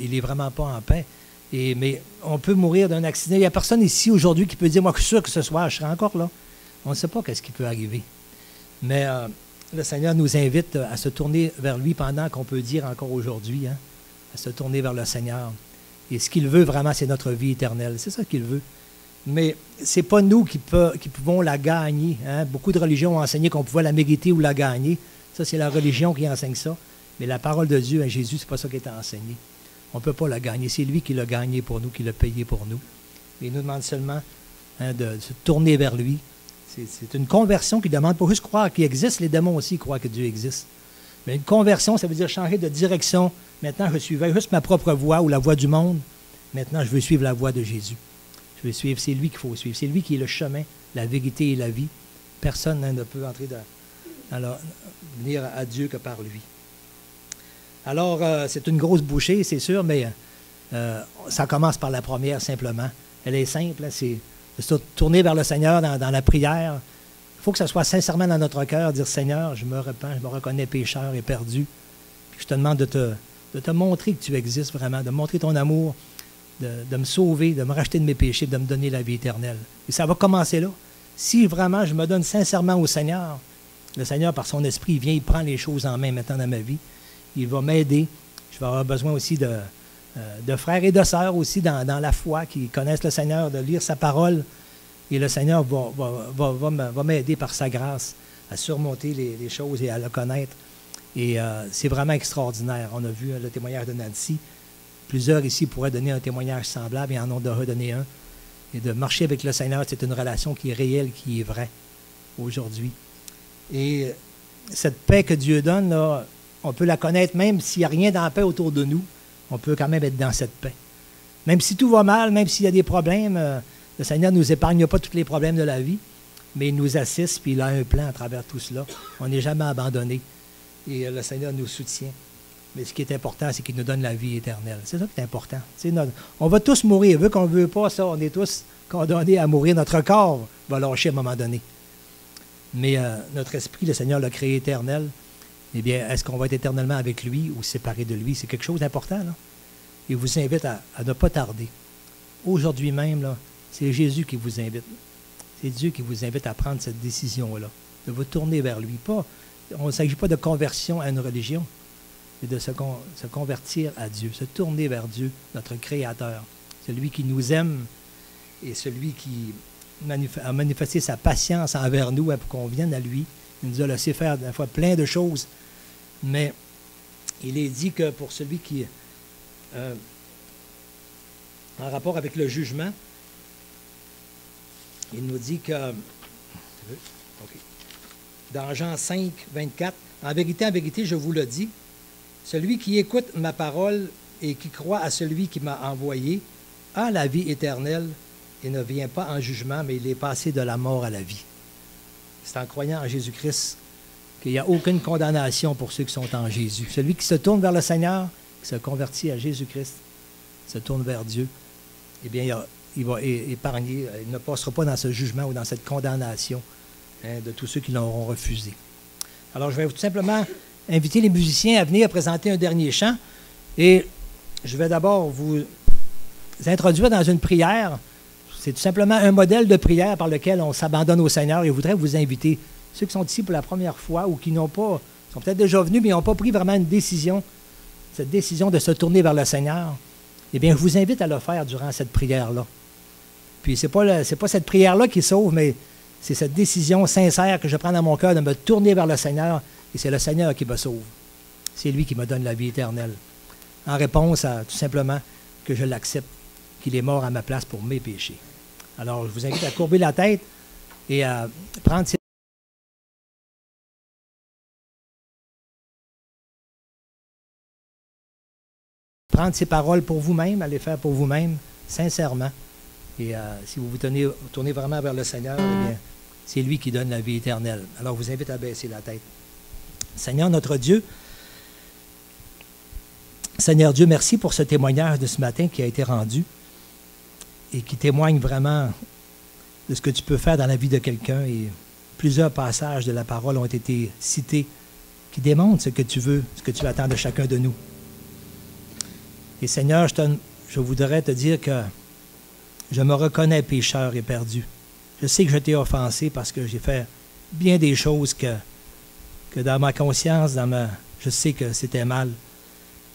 Speaker 4: il n'est vraiment pas en paix. Mais on peut mourir d'un accident. Il n'y a personne ici aujourd'hui qui peut dire, moi, je suis sûr que ce soir, je serai encore là. On ne sait pas ce qui peut arriver. Mais le Seigneur nous invite à se tourner vers lui pendant qu'on peut dire encore aujourd'hui, à se tourner vers le Seigneur. Et ce qu'il veut vraiment, c'est notre vie éternelle. C'est ça qu'il veut. Mais ce n'est pas nous qui pouvons la gagner. Hein? Beaucoup de religions ont enseigné qu'on pouvait la mériter ou la gagner. Ça, c'est la religion qui enseigne ça. Mais la parole de Dieu à Jésus, ce n'est pas ça qui est enseigné. On ne peut pas la gagner. C'est lui qui l'a gagné pour nous, qui l'a payé pour nous. Et il nous demande seulement de se tourner vers lui. C'est une conversion qui demande pas juste croire qu'il existe. Les démons aussi croient que Dieu existe. Mais une conversion, ça veut dire changer de direction. Maintenant, je suivais juste ma propre voie ou la voie du monde. Maintenant, je veux suivre la voie de Jésus. Je veux suivre, c'est lui qu'il faut suivre. C'est lui qui est le chemin, la vérité et la vie. Personne ne peut entrer venir à Dieu que par lui. Alors, c'est une grosse bouchée, c'est sûr, mais ça commence par la première simplement. Elle est simple, c'est de se tourner vers le Seigneur dans la prière. Il faut que ça soit sincèrement dans notre cœur, dire « Seigneur, je me repens, je me reconnais pécheur et perdu. » Puis je te demande de te montrer que tu existes vraiment, de montrer ton amour, de me sauver, de me racheter de mes péchés, de me donner la vie éternelle. Et ça va commencer là. Si vraiment je me donne sincèrement au Seigneur, le Seigneur, par son esprit, il vient, il prend les choses en main maintenant dans ma vie. Il va m'aider. Je vais avoir besoin aussi de frères et de sœurs aussi dans la foi qui connaissent le Seigneur, de lire sa parole. Et le Seigneur va m'aider par sa grâce à surmonter les choses et à le connaître. Et c'est vraiment extraordinaire. On a vu le témoignage de Nancy. Plusieurs ici pourraient donner un témoignage semblable et en ont de redonner un. Et de marcher avec le Seigneur, c'est une relation qui est réelle, qui est vraie aujourd'hui. Et cette paix que Dieu donne, là, on peut la connaître même s'il n'y a rien dans la paix autour de nous. On peut quand même être dans cette paix. Même si tout va mal, même s'il y a des problèmes, le Seigneur ne nous épargne pas tous les problèmes de la vie, mais il nous assiste, puis il a un plan à travers tout cela. On n'est jamais abandonné. Et le Seigneur nous soutient. Mais ce qui est important, c'est qu'il nous donne la vie éternelle. C'est ça qui est important. On va tous mourir. Vu qu'on ne veut pas ça, on est tous condamnés à mourir. Notre corps va lâcher à un moment donné. Mais notre esprit, le Seigneur l'a créé éternel. Eh bien, est-ce qu'on va être éternellement avec lui ou séparé de lui? C'est quelque chose d'important, là. Il vous invite à ne pas tarder. Aujourd'hui même, là, c'est Jésus qui vous invite. C'est Dieu qui vous invite à prendre cette décision-là, de vous tourner vers lui. On ne s'agit pas de conversion à une religion, mais de se convertir à Dieu, se tourner vers Dieu, notre Créateur, celui qui nous aime et celui qui a manifesté sa patience envers nous pour qu'on vienne à lui. Il nous a laissé faire des fois plein de choses, mais il est dit que pour celui qui, en rapport avec le jugement, il nous dit que, dans Jean 5, 24, en vérité, je vous le dis, celui qui écoute ma parole et qui croit à celui qui m'a envoyé a la vie éternelle et ne vient pas en jugement, mais il est passé de la mort à la vie. C'est en croyant en Jésus-Christ qu'il n'y a aucune condamnation pour ceux qui sont en Jésus. Celui qui se tourne vers le Seigneur, qui se convertit à Jésus-Christ, se tourne vers Dieu, eh bien, il va épargner, il ne passera pas dans ce jugement ou dans cette condamnation de tous ceux qui l'auront refusé. Alors, je vais tout simplement inviter les musiciens à venir présenter un dernier chant et je vais d'abord vous introduire dans une prière. C'est tout simplement un modèle de prière par lequel on s'abandonne au Seigneur et je voudrais vous inviter, ceux qui sont ici pour la première fois ou qui n'ont pas, sont peut-être déjà venus mais n'ont pas pris vraiment une décision, cette décision de se tourner vers le Seigneur, eh bien, je vous invite à le faire durant cette prière-là. Puis, ce n'est pas cette prière-là qui sauve, mais c'est cette décision sincère que je prends dans mon cœur de me tourner vers le Seigneur et c'est le Seigneur qui me sauve. C'est lui qui me donne la vie éternelle. En réponse à tout simplement que je l'accepte, qu'il est mort à ma place pour mes péchés. Alors, je vous invite à courber la tête et à prendre ces paroles pour vous-même, à les faire pour vous-même, sincèrement. Et si vous vous tournez vraiment vers le Seigneur, eh bien, c'est lui qui donne la vie éternelle. Alors, je vous invite à baisser la tête. Seigneur notre Dieu, Seigneur Dieu, merci pour ce témoignage de ce matin qui a été rendu et qui témoigne vraiment de ce que tu peux faire dans la vie de quelqu'un. Et plusieurs passages de la parole ont été cités qui démontrent ce que tu veux, ce que tu attends de chacun de nous. Et Seigneur, je voudrais te dire que je me reconnais pécheur et perdu. Je sais que je t'ai offensé parce que j'ai fait bien des choses que dans ma conscience, je sais que c'était mal.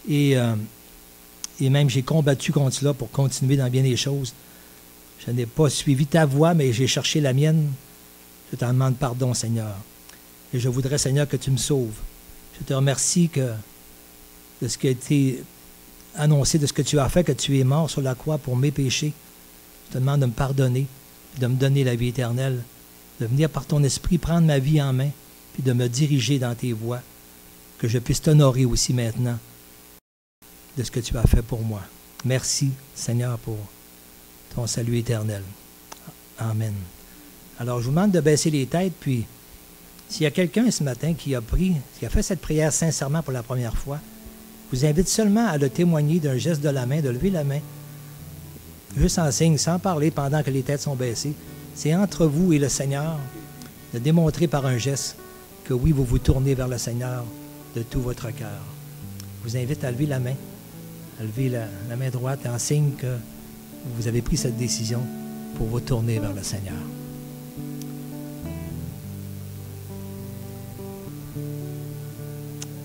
Speaker 4: Et même j'ai combattu contre cela pour continuer dans bien des choses. Je n'ai pas suivi ta voie, mais j'ai cherché la mienne. Je t'en demande pardon, Seigneur. Et je voudrais, Seigneur, que tu me sauves. Je te remercie de ce qui a été annoncé, de ce que tu as fait, que tu es mort sur la croix pour mes péchés. Je te demande de me pardonner, de me donner la vie éternelle, de venir par ton esprit prendre ma vie en main, puis de me diriger dans tes voies, que je puisse t'honorer aussi maintenant de ce que tu as fait pour moi. Merci, Seigneur, pour ton salut éternel. Amen. Alors, je vous demande de baisser les têtes, puis s'il y a quelqu'un ce matin qui a fait cette prière sincèrement pour la première fois, je vous invite seulement à le témoigner d'un geste de la main, de lever la main, juste en signe, sans parler pendant que les têtes sont baissées. C'est entre vous et le Seigneur de démontrer par un geste que oui, vous vous tournez vers le Seigneur de tout votre cœur. Je vous invite à lever la main, à lever la main droite en signe que vous avez pris cette décision pour vous tourner vers le Seigneur.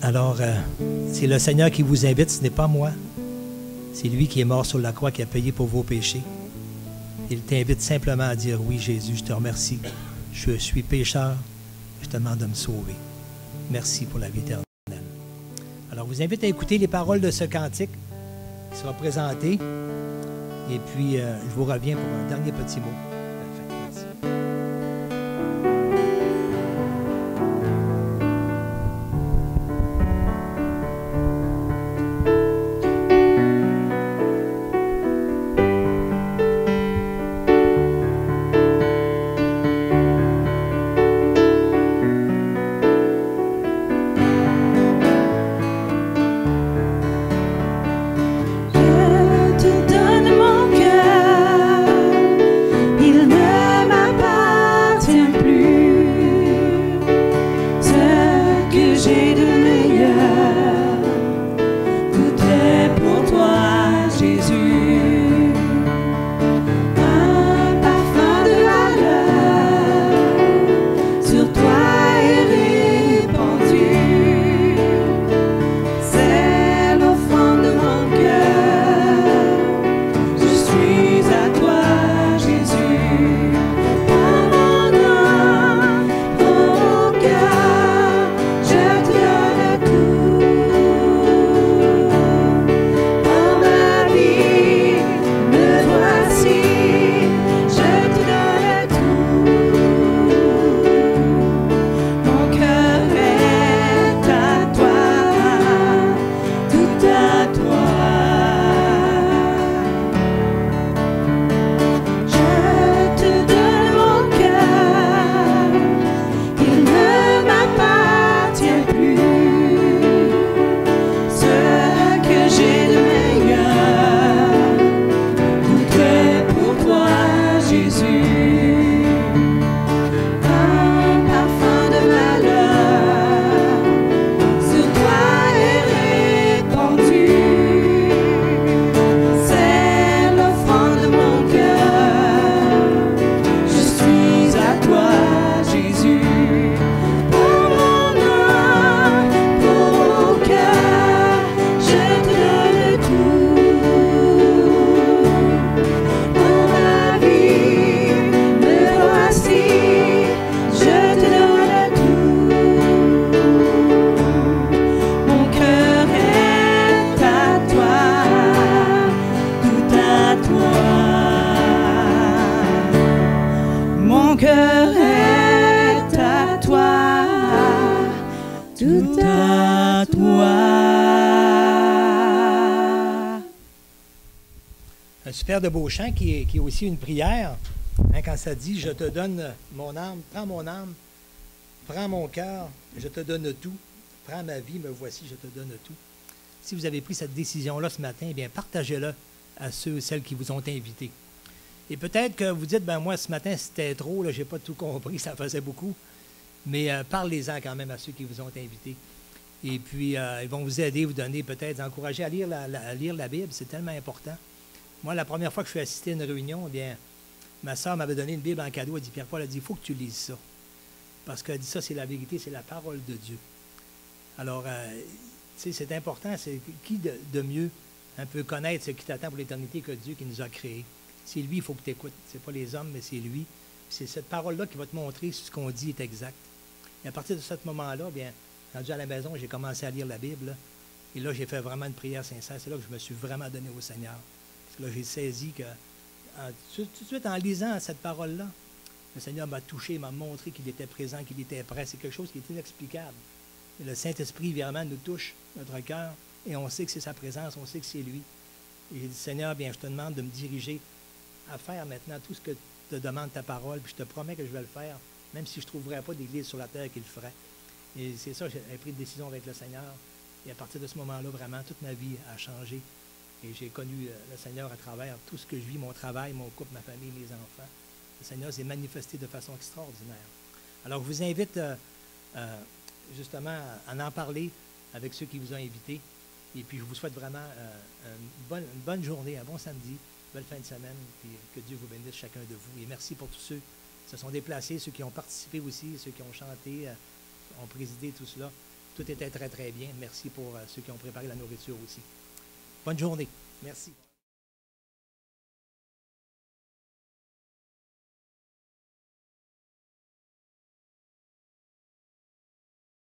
Speaker 4: Alors, c'est le Seigneur qui vous invite, ce n'est pas moi. C'est lui qui est mort sur la croix, qui a payé pour vos péchés. Il t'invite simplement à dire, oui, Jésus, je te remercie. Je suis pécheur. Je te demande de me sauver. Merci pour la vie éternelle. Alors, je vous invite à écouter les paroles de ce cantique qui sera présenté. Et puis, je vous reviens pour un dernier petit mot. Merci.
Speaker 2: Il tout à toi.
Speaker 4: Un super de beau chant qui est aussi une prière. Hein, quand ça dit « Je te donne mon âme, prends mon cœur, je te donne tout, prends ma vie, me voici, je te donne tout ». Si vous avez pris cette décision-là ce matin, eh bien, partagez-la à ceux et celles qui vous ont invités. Et peut-être que vous dites, ben moi, ce matin, c'était trop, je n'ai pas tout compris, ça faisait beaucoup. Mais parlez-en quand même à ceux qui vous ont invités. Et puis, ils vont vous aider, vous donner peut-être, vous encourager à lire la Bible, c'est tellement important. Moi, la première fois que je suis assisté à une réunion, eh bien, ma soeur m'avait donné une Bible en cadeau. Elle dit, Pierre-Paul, elle dit, il faut que tu lises ça. Parce qu'elle dit, ça, c'est la vérité, c'est la parole de Dieu. Alors, tu sais, c'est important, c'est qui de mieux peut connaître ce qui t'attend pour l'éternité que Dieu qui nous a créés. C'est lui, il faut que tu écoutes. Ce n'est pas les hommes, mais c'est lui. C'est cette parole-là qui va te montrer si ce qu'on dit est exact. Et à partir de ce moment-là, bien, rendu à la maison, j'ai commencé à lire la Bible. Là, et là, j'ai fait vraiment une prière sincère. C'est là que je me suis vraiment donné au Seigneur. Parce que là, j'ai saisi que, tout de suite, en lisant cette parole-là, le Seigneur m'a touché, m'a montré qu'il était présent, qu'il était prêt. C'est quelque chose qui est inexplicable. Et le Saint-Esprit, vraiment, nous touche notre cœur. Et on sait que c'est sa présence, on sait que c'est lui. Et j'ai dit, Seigneur, bien, je te demande de me diriger à faire maintenant tout ce que te demande ta parole, puis je te promets que je vais le faire, même si je ne trouverais pas d'église sur la terre qui le ferait. Et c'est ça, j'ai pris une décision avec le Seigneur. Et à partir de ce moment-là, vraiment, toute ma vie a changé. Et j'ai connu le Seigneur à travers tout ce que je vis, mon travail, mon couple, ma famille, mes enfants. Le Seigneur s'est manifesté de façon extraordinaire. Alors, je vous invite justement à en parler avec ceux qui vous ont invités. Et puis, je vous souhaite vraiment une bonne journée, un bon samedi, belle fin de semaine, puis que Dieu vous bénisse chacun de vous. Et merci pour tous ceux qui se sont déplacés, ceux qui ont participé aussi, ceux qui ont chanté, ont présidé tout cela. Tout était très, très bien. Merci pour ceux qui ont préparé la nourriture aussi. Bonne journée. Merci.